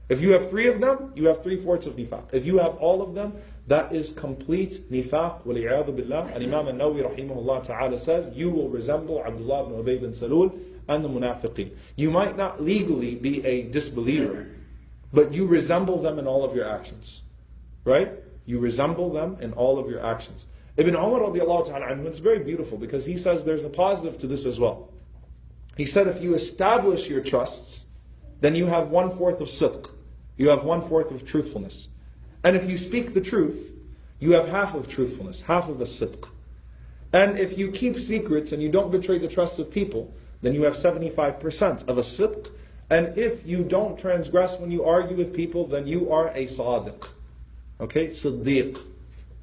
If you have 3 of them, you have 3/4 of nifaq. If you have all of them, that is complete nifaq. Wal'iyadu billah. And Imam al-Nawawi rahimahullah ta'ala says, you will resemble Abdullah ibn Ubay bin Salul and the munafiqeen. You might not legally be a disbeliever, but you resemble them in all of your actions. Right? You resemble them in all of your actions. Ibn Umar radiallahu ta'ala anhu, it's very beautiful because he says there's a positive to this as well. He said if you establish your trusts, then you have 1/4 of sidq. You have 1/4 of truthfulness. And if you speak the truth, you have half of truthfulness, half of a sidq. And if you keep secrets and you don't betray the trust of people, then you have 75% of a sidq. And if you don't transgress when you argue with people, then you are a sadiq. Okay? Siddiq.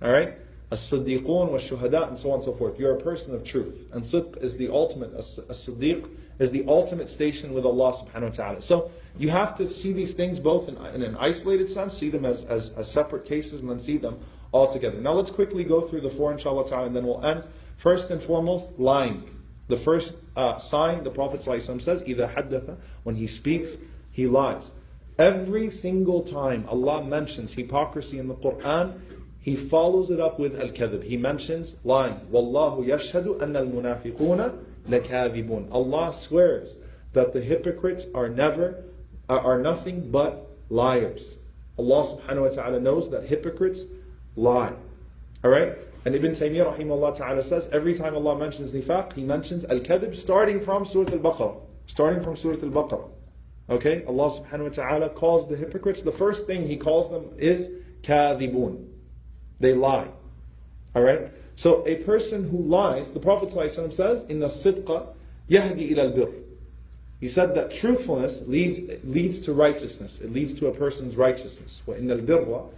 Alright? As-siddiqun wa-shuhada, and so on and so forth. You're a person of truth. And sidq is the ultimate, as-siddiq is the ultimate station with Allah subhanahu wa ta'ala. So you have to see these things both in an isolated sense, see them as separate cases, and then see them all together. Now let's quickly go through the 4 inshallah ta'ala, and then we'll end. First and foremost, lying. The first sign, the Prophet ﷺ says, إِذَا حَدَّثَ, when he speaks, he lies. Every single time Allah mentions hypocrisy in the Quran, He follows it up with al-kadhib. He mentions lying. وَاللَّهُ يَشْهَدُ أَنَّ الْمُنَافِقُونَ لَكَاذِبُونَ. Allah swears that the hypocrites are nothing but liars. Allah subhanahu wa ta'ala knows that hypocrites lie. Alright? And Ibn Taymiyyah rahimahullah ta'ala says, every time Allah mentions nifaq, He mentions al-kadhib starting from Surah Al-Baqarah. Okay? Allah subhanahu wa ta'ala calls the hypocrites, the first thing He calls them is kadhibun. They lie. Alright? So a person who lies, the Prophet ﷺ says, إِنَّ الصِّدْقَ يَهْدِي إِلَى الْبِرِّ. He said that truthfulness leads to righteousness. It leads to a person's righteousness. وَإِنَّ الْبِرَّ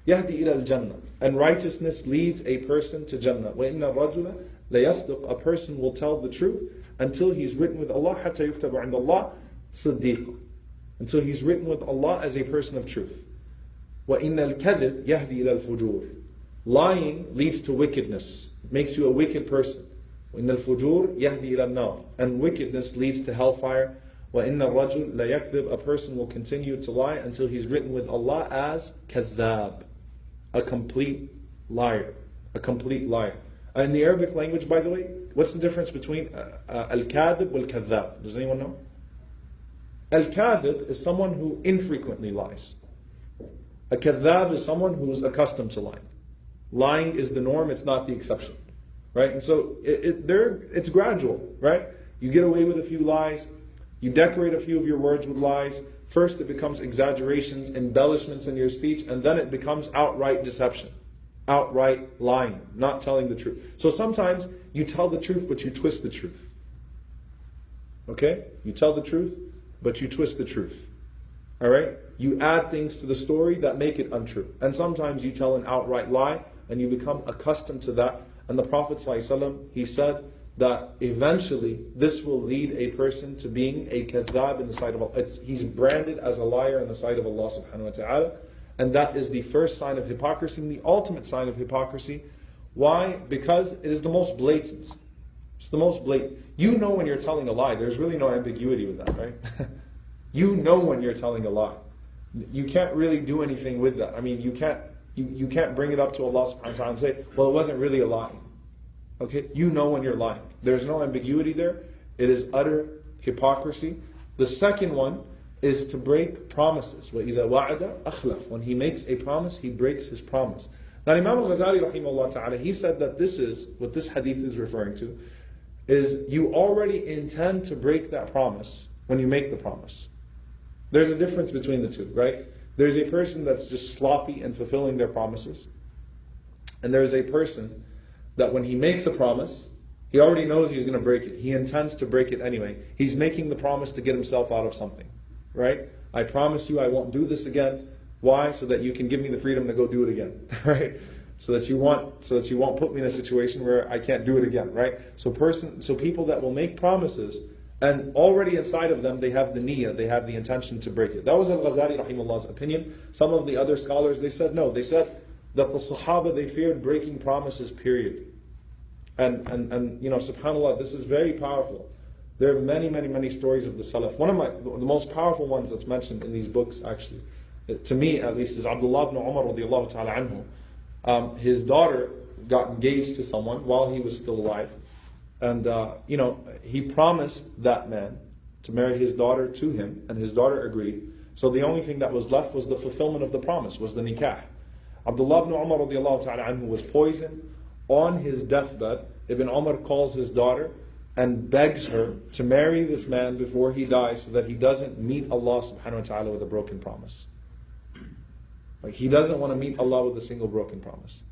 يَهْدِي إِلَى الْجَنَّةِ. And righteousness leads a person to Jannah. وَإِنَّ الرَّجُلَ لَيَصْدُقُ. A person will tell the truth until he's written with Allah, حَتَّى يُكْتَبَ عِنْدَ اللَّهِ صِدِّيقًا. Until he's written with Allah as a person of truth. وَإِنَّ الْكَذِبَ يَهْدِي إِلَى الْفُجُورِ. Lying leads to wickedness. It makes you a wicked person. وَإِنَّ الْفُجُورِ يَهْدِي إِلَى النَّارِ. And wickedness leads to hellfire. وَإِنَّ الرَّجُلَ لَيَكْذِبُ. A person will continue to lie until he's written with Allah as كَذَّاب. A complete liar. A complete liar. In the Arabic language, by the way, what's the difference between al-kadhib wal-kadhab? Does anyone know? Al-kadhib is someone who infrequently lies. A kadhab is someone who's accustomed to lying. Lying is the norm, it's not the exception. Right? And so it's gradual, right? You get away with a few lies, you decorate a few of your words with lies. First it becomes exaggerations, embellishments in your speech, and then it becomes outright deception. Outright lying, not telling the truth. So sometimes you tell the truth, but you twist the truth. Okay? You tell the truth, but you twist the truth. Alright? You add things to the story that make it untrue. And sometimes you tell an outright lie, and you become accustomed to that. And the Prophet ﷺ, he said that eventually this will lead a person to being a kadhab in the sight of Allah. He's branded as a liar in the sight of Allah subhanahu wa ta'ala. And that is the first sign of hypocrisy and the ultimate sign of hypocrisy. Why? Because it is the most blatant. It's the most blatant. You know when you're telling a lie. There's really no ambiguity with that, right? You know when you're telling a lie. You can't really do anything with that. I mean, you can't bring it up to Allah subhanahu wa ta'ala and say, well, it wasn't really a lie. Okay? You know when you're lying. There's no ambiguity there. It is utter hypocrisy. The second one is to break promises. وَإِذَا وَعَدَ أَخْلَفَ. When he makes a promise, he breaks his promise. Now Imam al-Ghazali rahimahullah ta'ala, he said that this is, what this hadith is referring to, is you already intend to break that promise when you make the promise. There's a difference between the two, right? There's a person that's just sloppy and fulfilling their promises. And there's a person that when he makes a promise, he already knows he's going to break it. He intends to break it anyway. He's making the promise to get himself out of something, right? I promise you I won't do this again. Why? So that you can give me the freedom to go do it again, right? So that you won't put me in a situation where I can't do it again, right? So people that will make promises, and already inside of them they have the niyyah, they have the intention to break it. That was Al-Ghazali rahimahullah's opinion. Some of the other scholars, they said no. They said that the Sahaba, they feared breaking promises, period. And you know, subhanAllah, this is very powerful. There are many stories of the Salaf. One of the most powerful ones that's mentioned in these books, actually, to me at least, is Abdullah ibn Umar radiallahu ta'ala anhu. His daughter got engaged to someone while he was still alive. And you know, he promised that man to marry his daughter to him, and his daughter agreed. So the only thing that was left was the fulfillment of the promise, was the nikah. Abdullah ibn Umar radiallahu ta'ala anhu was poisoned. On his deathbed, Ibn Umar calls his daughter and begs her to marry this man before he dies, so that he doesn't meet Allah subhanahu wa ta'ala with a broken promise. Like, he doesn't want to meet Allah with a single broken promise.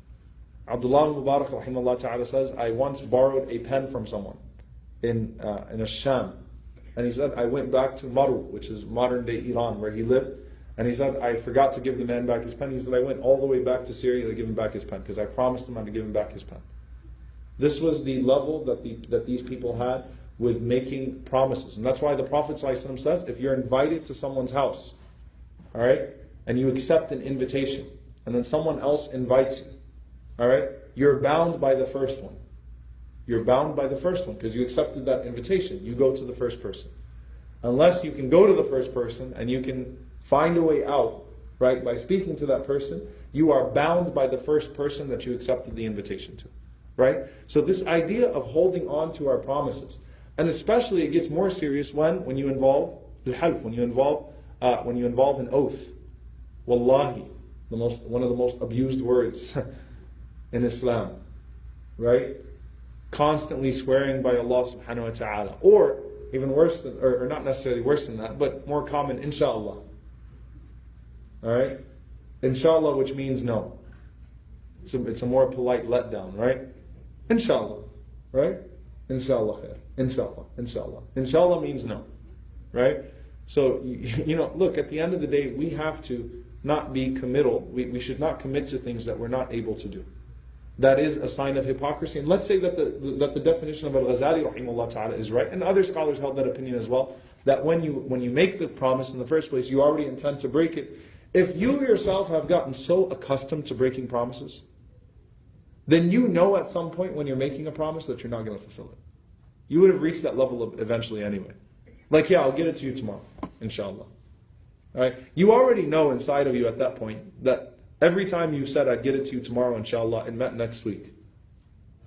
Abdullah ibn Mubarak rahimahullah ta'ala says, I once borrowed a pen from someone in a Sham. And he said, I went back to Maru, which is modern day Iran, where he lived. And he said, I forgot to give the man back his pen. He said, I went all the way back to Syria to give him back his pen, because I promised him I'd give him back his pen. This was the level that these people had with making promises. And that's why the Prophet ﷺ says, if you're invited to someone's house, all right, and you accept an invitation, and then someone else invites you, all right, you're bound by the first one. You're bound by the first one because you accepted that invitation. You go to the first person. Unless you can go to the first person and you can find a way out, right, by speaking to that person, you are bound by the first person that you accepted the invitation to, right? So this idea of holding on to our promises, and especially it gets more serious when you involve al-half, when you involve an oath. Wallahi, one of the most abused words in Islam, right? Constantly swearing by Allah subhanahu wa ta'ala, or even worse, or not necessarily worse than that, but more common, inshallah. Alright? Inshallah, which means no. It's a more polite letdown, right? Inshallah. Right? Inshallah khair. Inshallah. Inshallah. Inshallah means no. Right? So, you know, look, at the end of the day, we have to not be committal. We should not commit to things that we're not able to do. That is a sign of hypocrisy. And let's say that the definition of Al-Ghazali rahimahullah ta'ala is right, and other scholars held that opinion as well, that when you make the promise in the first place, you already intend to break it. If you yourself have gotten so accustomed to breaking promises, then you know at some point when you're making a promise that you're not going to fulfill it. You would have reached that level of eventually anyway. Like, yeah, I'll get it to you tomorrow, inshallah. All right? You already know inside of you at that point that every time you've said, I'd get it to you tomorrow, inshallah, it meant next week.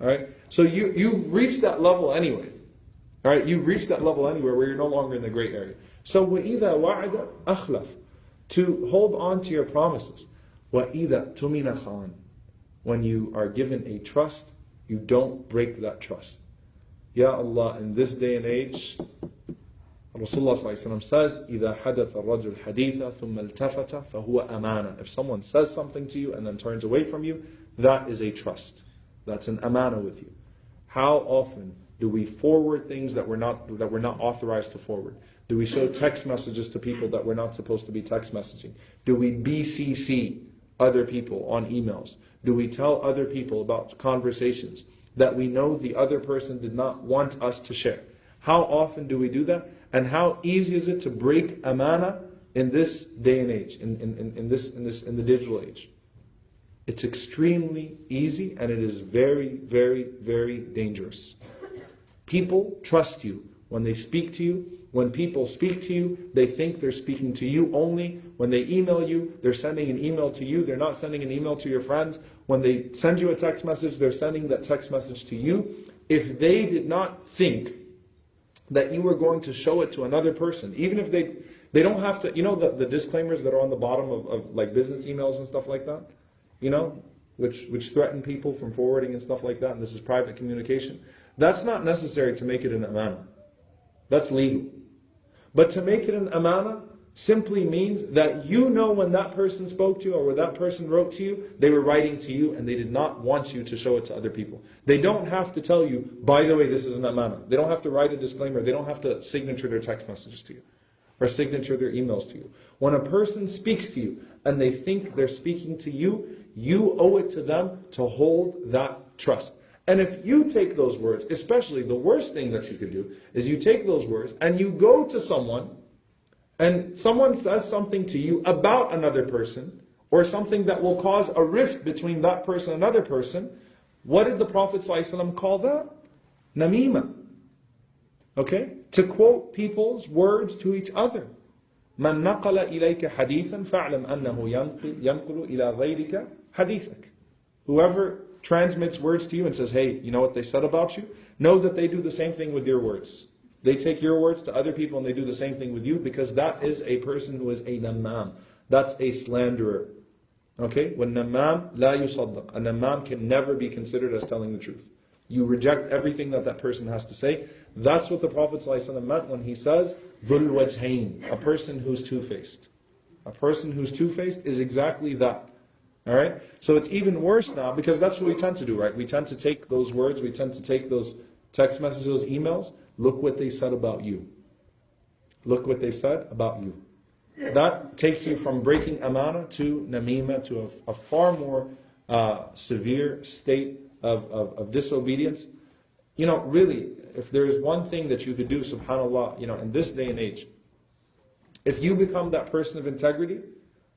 All right? So you've reached that level anyway. All right? You've reached that level anywhere where you're no longer in the gray area. So, وَإِذَا وَعَدَ أَخْلَفَ. To hold on to your promises. وَإِذَا تُمِنَ خَانٍ. When you are given a trust, you don't break that trust. Ya Allah, in this day and age, Rasulullah ﷺ says, إِذَا حَدَثَ الرَّجُلْ حَدِيثًا ثُمَّ الْتَفَتَ فَهُوَ أَمَانَةٌ. If someone says something to you and then turns away from you, that is a trust. That's an amana with you. How often do we forward things that we're not authorized to forward? Do we show text messages to people that we're not supposed to be text messaging? Do we BCC other people on emails? Do we tell other people about conversations that we know the other person did not want us to share? How often do we do that? And how easy is it to break amana in this day and age, in the digital age. It's extremely easy and it is very, very, very dangerous. People trust you when they speak to you. When people speak to you, they think they're speaking to you only. When they email you, they're sending an email to you. They're not sending an email to your friends. When they send you a text message, they're sending that text message to you. If they did not think that you were going to show it to another person, even if they don't have to, you know the disclaimers that are on the bottom of like business emails and stuff like that? You know, which threaten people from forwarding and stuff like that, and this is private communication. That's not necessary to make it an amana. That's legal. But to make it an amana simply means that you know when that person spoke to you or when that person wrote to you, they were writing to you and they did not want you to show it to other people. They don't have to tell you, by the way, this is an amana. They don't have to write a disclaimer. They don't have to signature their text messages to you or signature their emails to you. When a person speaks to you and they think they're speaking to you, you owe it to them to hold that trust. And if you take those words, especially the worst thing that you could do is you take those words and you go to someone and someone says something to you about another person or something that will cause a rift between that person and another person. What did the Prophet ﷺ call that? Namima. Okay? To quote people's words to each other. من نقل إليك حديثا فاعلم أنه ينقل إلى غيرك حديثك. Whoever transmits words to you and says, hey, you know what they said about you? Know that they do the same thing with your words. They take your words to other people and they do the same thing with you, because that is a person who is a namam. That's a slanderer. Okay? When namam la yusaddaq. A namam can never be considered as telling the truth. You reject everything that that person has to say. That's what the Prophet ﷺ meant when he says, dhul wajhain, a person who's two-faced. A person who's two-faced is exactly that. Alright? So it's even worse now, because that's what we tend to do, right? We tend to take those words, we tend to take those text messages, those emails. Look what they said about you. Look what they said about you. That takes you from breaking amana to namima, to a far more severe state of disobedience. You know, really, if there is one thing that you could do, subhanAllah, you know, in this day and age, if you become that person of integrity,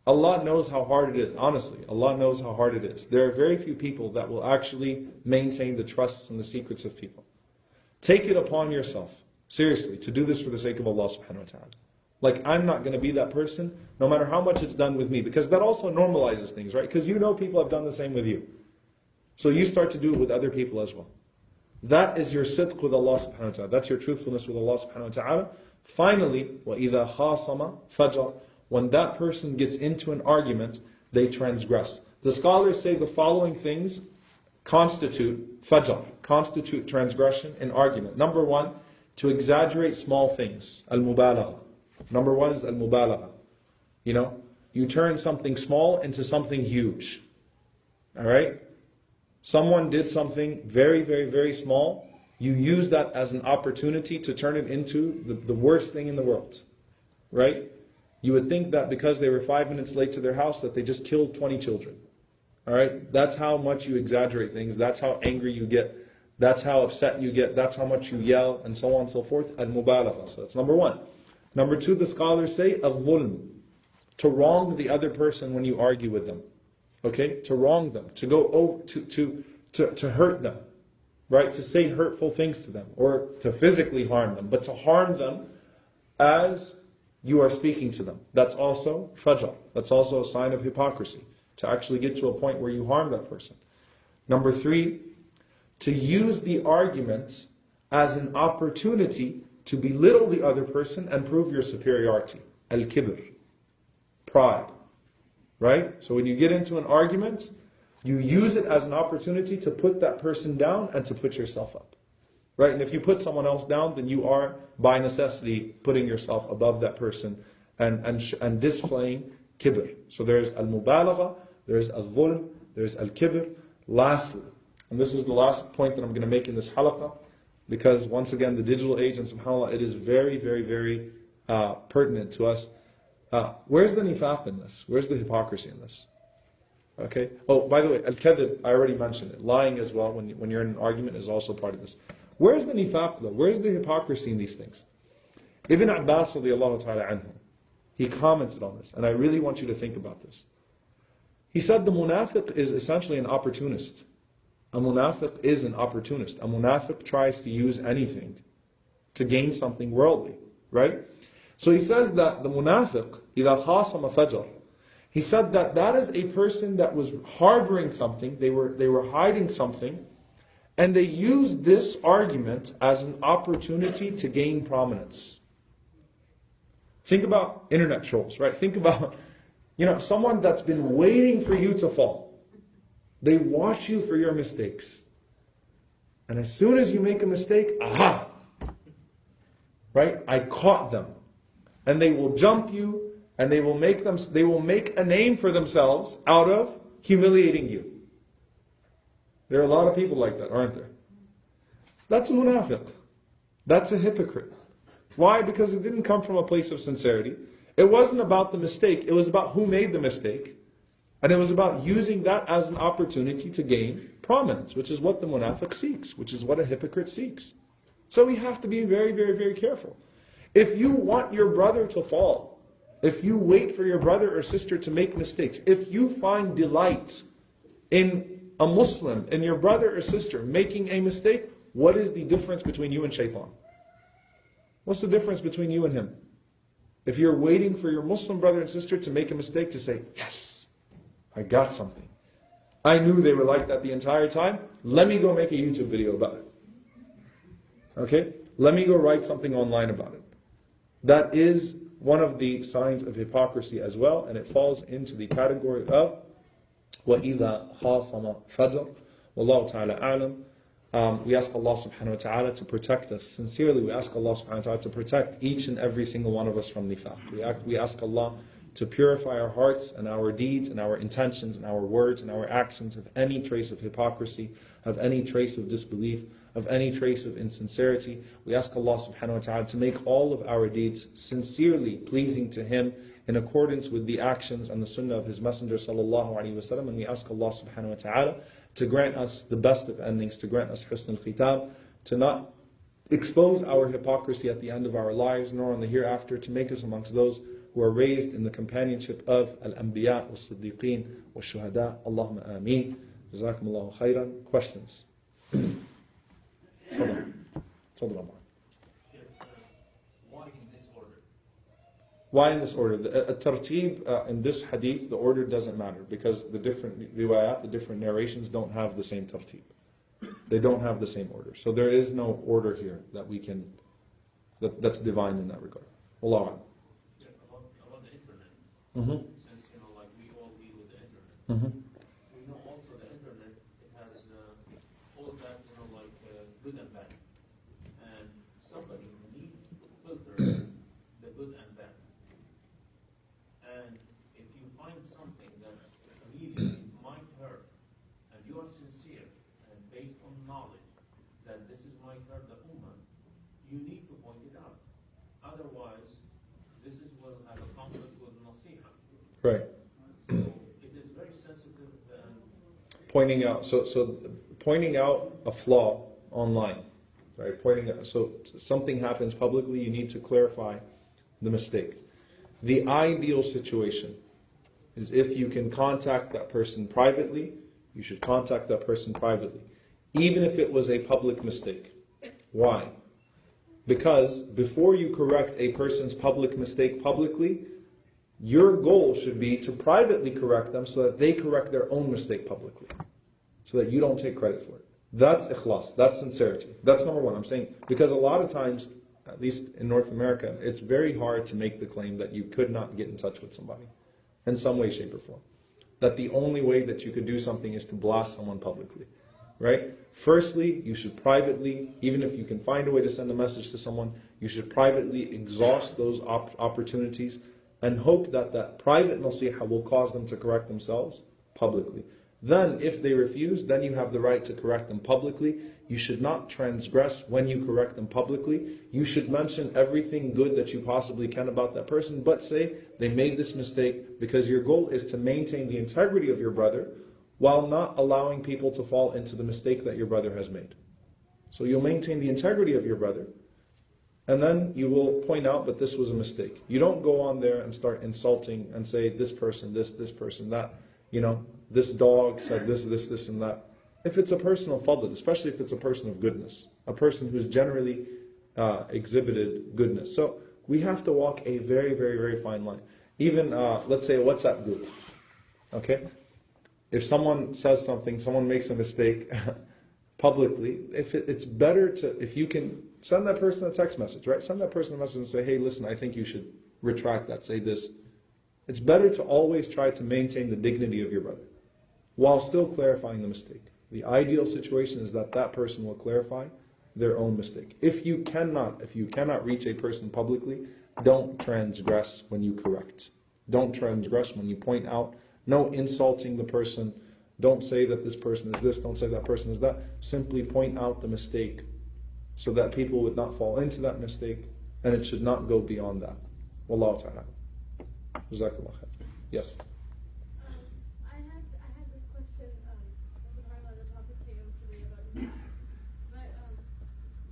Allah knows how hard it is. Honestly, Allah knows how hard it is. There are very few people that will actually maintain the trusts and the secrets of people. Take it upon yourself, seriously, to do this for the sake of Allah subhanahu wa ta'ala. Like, I'm not going to be that person, no matter how much it's done with me, because that also normalizes things, right? Because you know people have done the same with you. So you start to do it with other people as well. That is your sidq with Allah subhanahu wa ta'ala. That's your truthfulness with Allah subhanahu wa ta'ala. Finally, وَإِذَا خَاصَمَ فَجَرَ. When that person gets into an argument, they transgress. The scholars say the following things constitute fajr, constitute transgression in argument. Number one, to exaggerate small things. Al-mubalagha. Number one is al-mubalagha. You know, you turn something small into something huge. Alright? Someone did something very, very, very small. You use that as an opportunity to turn it into the worst thing in the world. Right? You would think that because they were 5 minutes late to their house that they just killed 20 children. Alright? That's how much you exaggerate things. That's how angry you get. That's how upset you get. That's how much you yell, and so on and so forth. Al-mubalagha. So that's number one. Number two, the scholars say, al-dhulm. To wrong the other person when you argue with them. Okay? To wrong them. To go over, to hurt them. Right? To say hurtful things to them. Or to physically harm them. But to harm them as you are speaking to them. That's also fajr. That's also a sign of hypocrisy. To actually get to a point where you harm that person. Number three, to use the argument as an opportunity to belittle the other person and prove your superiority. Al-kibr. Pride. Right? So when you get into an argument, you use it as an opportunity to put that person down and to put yourself up. Right? And if you put someone else down, then you are, by necessity, putting yourself above that person and displaying kibr. So there's al-mubalagha, there's al-dhulm, there's al-kibr. Lastly, and this is the last point that I'm going to make in this halaqah, because once again, the digital age, and subhanAllah, it is very, very, very pertinent to us. Where's the nifaq in this? Where's the hypocrisy in this? Okay. Oh, by the way, al-kadhib, I already mentioned it. Lying as well, when you're in an argument, is also part of this. Where's the nifaq though? Where's the hypocrisy in these things? Ibn Abbas radiallahu ta'ala anhu, he commented on this, and I really want you to think about this. He said the munafiq is essentially an opportunist. A munafiq is an opportunist. A munafiq tries to use anything to gain something worldly, right? So he says that the munafiq, إِذَا خَاصَمَ فَجَرَ, he said that that is a person that was harboring something, they were hiding something, and they used this argument as an opportunity to gain prominence. Think about internet trolls, right? Think about, someone that's been waiting for you to fall. They watch you for your mistakes. And as soon as you make a mistake, aha! Right? I caught them. And they will jump you, and they will make a name for themselves out of humiliating you. There are a lot of people like that, aren't there? That's a munafiq. That's a hypocrite. Why? Because it didn't come from a place of sincerity. It wasn't about the mistake. It was about who made the mistake. And it was about using that as an opportunity to gain prominence, which is what the munafiq seeks, which is what a hypocrite seeks. So we have to be very, very, very careful. If you want your brother to fall, if you wait for your brother or sister to make mistakes, if you find delight in a Muslim, in your brother or sister making a mistake, what is the difference between you and shaitan? What's the difference between you and him? If you're waiting for your Muslim brother and sister to make a mistake, to say, yes, I got something. I knew they were like that the entire time. Let me go make a YouTube video about it. Okay? Let me go write something online about it. That is one of the signs of hypocrisy as well, and it falls into the category of وَإِذَا خَاصَمَ فَجَرَ. وَاللَّهُ تَعَالَى أَعْلَمُ. We ask Allah subhanahu wa ta'ala to protect us. Sincerely, we ask Allah subhanahu wa ta'ala to protect each and every single one of us from nifaq. We ask Allah to purify our hearts and our deeds and our intentions and our words and our actions of any trace of hypocrisy, of any trace of disbelief, of any trace of insincerity. We ask Allah subhanahu wa ta'ala to make all of our deeds sincerely pleasing to Him in accordance with the actions and the sunnah of His Messenger sallallahu alaihi wasallam. And we ask Allah subhanahu wa ta'ala to grant us the best of endings, to grant us husn al-khitam, to not expose our hypocrisy at the end of our lives, nor on the hereafter, to make us amongst those who are raised in the companionship of al-anbiya, wal-siddiqeen, wal-shuhada. Allahumma ameen. Jazakumullahu khairan. Questions? Hold on. Why in this order? Why in this order? The tartib in this hadith, the order doesn't matter, because the different riwayat, the different narrations don't have the same tartib. They don't have the same order. So there is no order here that we can, that's divine in that regard. Wallahu a'lam. Yeah, about the internet. Mm-hmm. Since, like we all deal with the internet. Mm-hmm. We know also the internet, it has all that, good and bad. And somebody needs to filter the good and bad. And if you find something that really might hurt, and you are sincere, and based on knowledge, that this is might hurt the ummah, you need to point it out. Otherwise, this will have a conflict with nasiha. Right. So it is very sensitive and Pointing out a flaw online, right? So something happens publicly, you need to clarify the mistake. The ideal situation is if you can contact that person privately, you should contact that person privately, even if it was a public mistake. Why? Because before you correct a person's public mistake publicly, your goal should be to privately correct them so that they correct their own mistake publicly, so that you don't take credit for it. That's ikhlas, that's sincerity. That's number one. I'm saying, because a lot of times, at least in North America, it's very hard to make the claim that you could not get in touch with somebody in some way, shape, or form. That the only way that you could do something is to blast someone publicly, right? Firstly, you should privately, even if you can find a way to send a message to someone, you should privately exhaust those opportunities and hope that that private nasiha will cause them to correct themselves publicly. Then, if they refuse, then you have the right to correct them publicly. You should not transgress when you correct them publicly. You should mention everything good that you possibly can about that person, but say they made this mistake, because your goal is to maintain the integrity of your brother while not allowing people to fall into the mistake that your brother has made. So you'll maintain the integrity of your brother, And then you will point out that this was a mistake. You don't go on there and start insulting and say this person, this person, that, this dog said this and that. If it's a person of fadl, especially if it's a person of goodness, a person who's generally exhibited goodness. So we have to walk a very, very, very fine line. Even, let's say a WhatsApp group, okay? If someone says something, someone makes a mistake publicly, it's better if you can send that person a text message, right? Send that person a message and say, hey, listen, I think you should retract that, say this. It's better to always try to maintain the dignity of your brother while still clarifying the mistake. The ideal situation is that that person will clarify their own mistake. If you cannot reach a person publicly, don't transgress when you correct. Don't transgress when you point out. No insulting the person. Don't say that this person is this, don't say that person is that. Simply point out the mistake so that people would not fall into that mistake, and it should not go beyond that. Wallahu ta'ala. Jazakallah khair. Yes. I had this question, on the topic came to me about this. But,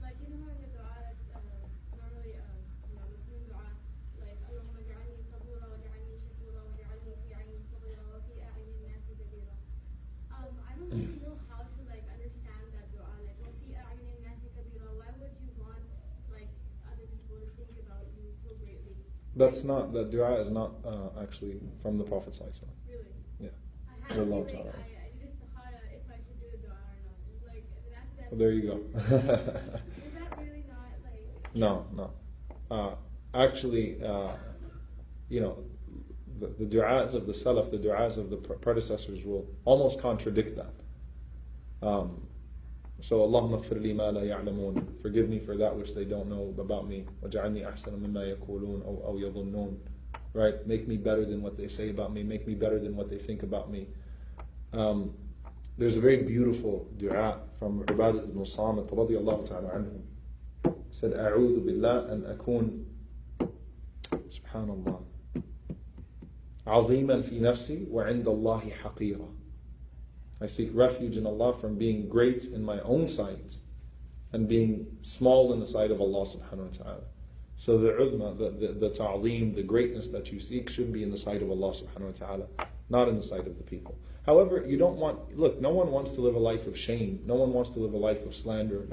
like, you know how in the dua, normally, Muslim dua, like, Allahumma ja'alni sabura wa ja'alni shakura wa ja'alni fi ayni sabira wa fi a'yuni nasi kabira. I don't really know how to, like, understand that dua. Like, wa fi a'yuni nasi kabira, why would you want, like, other people to think about you so greatly? That dua is not actually from the Prophet ﷺ. Really? Yeah. I had a feeling I did istikhara if I should do the dua or not. Like, that's Well, there you go. Is that really not like? No. Actually, the du'as of the Salaf, the du'as of the predecessors will almost contradict that. So, Allahumma ighfir li ma la ya'lamun. Forgive me for that which they don't know about me. وَجَعَلْنِي أَحْسَنَ مِمَّا يَقُولُونَ أَوْ يَظُنُّونَ. Right? Make me better than what they say about me. Make me better than what they think about me. There's a very beautiful du'a from Ubadah ibn Samit radiyallahu ta'ala anhu. Said, أعوذ بالله أن أكون subhanallah عظيما في نفسي وعند الله حقيرا. I seek refuge in Allah from being great in my own sight and being small in the sight of Allah subhanahu wa ta'ala. So the uzma, the ta'zeem, the greatness that you seek should be in the sight of Allah subhanahu wa ta'ala, not in the sight of the people. However, no one wants to live a life of shame. No one wants to live a life of slander.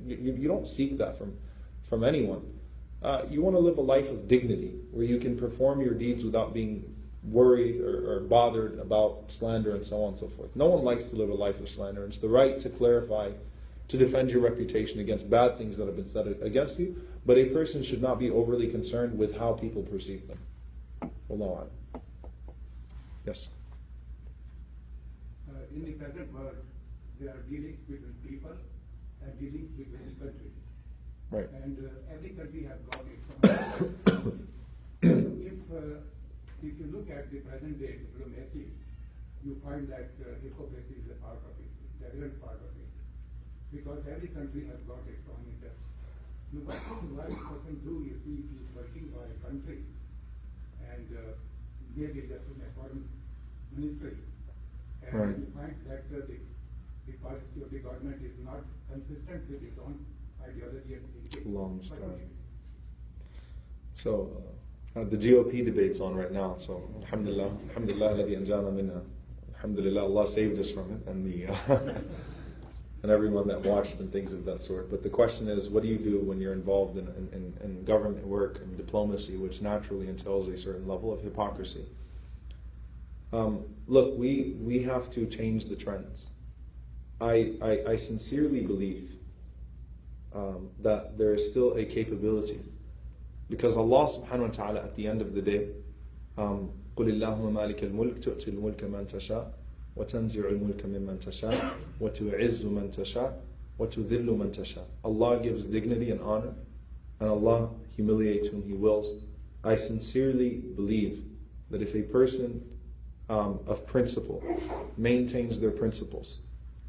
You don't seek that from anyone. You want to live a life of dignity, where you can perform your deeds without being worried or bothered about slander and so on and so forth. No one likes to live a life of slander. It's the right to clarify, to defend your reputation against bad things that have been said against you, but a person should not be overly concerned with how people perceive them. Wallahu a'lam. Yes? In the present world, there are dealings between people and dealings between countries. Right. And every country has got its own. If you look at the present day diplomacy, you find that hypocrisy is a part of it, the real part of it. Because every country has got its own interest. What a person do if he is working for a country and maybe just in a foreign ministry, and right. he finds that the policy of the government is not consistent with his own ideology and thinking. Long story. So, the GOP debate's on right now, so alhamdulillah, alladhi anjana minha. Alhamdulillah, Allah saved us from it, and and everyone that watched and things of that sort. But the question is, what do you do when you're involved in government work and diplomacy, which naturally entails a certain level of hypocrisy? Look, we have to change the trends. I sincerely believe that there is still a capability, because Allah subhanahu wa ta'ala at the end of the day, قُلِ اللَّهُمَّ مَالِكَ الْمُلْكِ تُؤْتِي الْمُلْكَ مَنْ تَشَاءُ وَتَنْزِعُ الْمُلْكَ مِمَّنْ تَشَاءُ وَتُعِزُّ مَنْ تَشَاءُ وَتُذِلُّ مَنْ تَشَاءُ. Allah gives dignity and honor, and Allah humiliates whom He wills. I sincerely believe that if a person of principle maintains their principles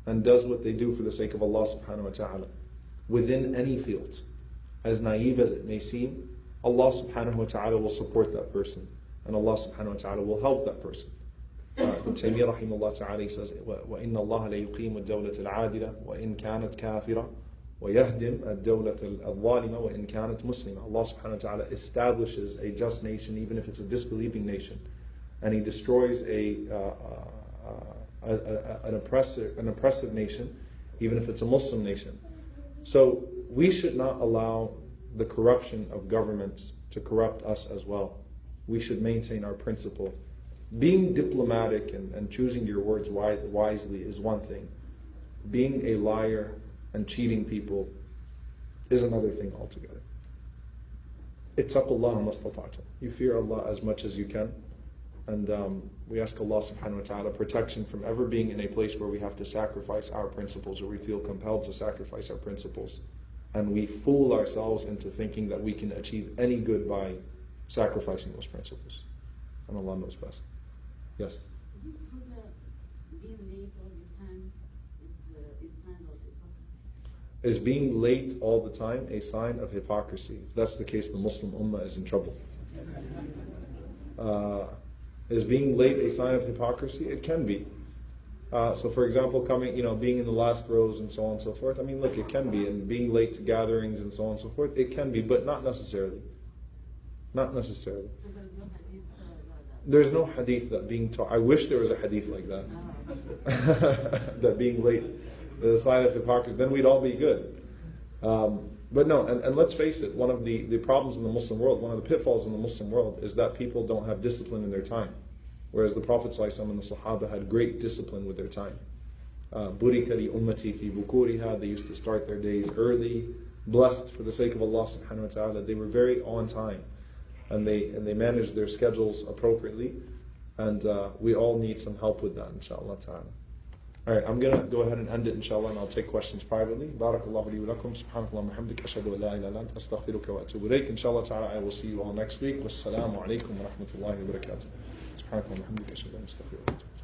and does what they do for the sake of Allah subhanahu wa ta'ala within any field, as naive as it may seem, Allah subhanahu wa ta'ala will support that person, and Allah subhanahu wa ta'ala will help that person. Ibn Taymiyyah rahimahullah ta'ala says, وَإِنَّ اللَّهَ لَيُقِيمُ الدَّوْلَةَ الْعَادِلَةَ وَإِنْ كَانَتْ كَافِرَةً وَيَهْدِمْ الدَّوْلَةَ الظَّالِمَةَ وَإِنْ كَانَتْ مُسْلِمَةً. Allah subhanahu wa ta'ala establishes a just nation even if it's a disbelieving nation. And He destroys an oppressive nation even if it's a Muslim nation. So we should not allow the corruption of governments to corrupt us as well. We should maintain our principle. Being diplomatic and choosing your words wisely is one thing. Being a liar and cheating people is another thing altogether. Ittaqullah mastata'tum. You fear Allah as much as you can. And we ask Allah subhanahu wa ta'ala protection from ever being in a place where we have to sacrifice our principles, or we feel compelled to sacrifice our principles. And we fool ourselves into thinking that we can achieve any good by sacrificing those principles. And Allah knows best. Yes? Is it true that being late all the time is sign of hypocrisy? Is being late all the time a sign of hypocrisy? If that's the case, the Muslim Ummah is in trouble. Is being late a sign of hypocrisy? It can be. So for example, being in the last rows and so on and so forth. I mean, look, it can be. And being late to gatherings and so on and so forth, it can be, but not necessarily. Not necessarily. So There's no hadith that being taught. I wish there was a hadith like that. That being late is a sign of hypocrisy. Then we'd all be good. But no, and let's face it, one of the problems in the Muslim world, one of the pitfalls in the Muslim world is that people don't have discipline in their time. Whereas the Prophet ﷺ and the Sahaba had great discipline with their time. Burika li ummati fi bukuriha. They used to start their days early, blessed for the sake of Allah subhanahu wa ta'ala. They were very on time. And they managed their schedules appropriately. And we all need some help with that, inshallah ta'ala. Alright, I'm going to go ahead and end it, inshallah, and I'll take questions privately. Barakallahu li wa lakum, subhanakallah muhamdik, ashadu wa la ilaha illa anta, astaghfiruka wa atubu ilayk. Inshallah ta'ala, I will see you all next week. Wassalamu alaikum wa rahmatullahi wa barakatuh. Subhanakallah muhamdik, ashadu wa la ilaha illa anta.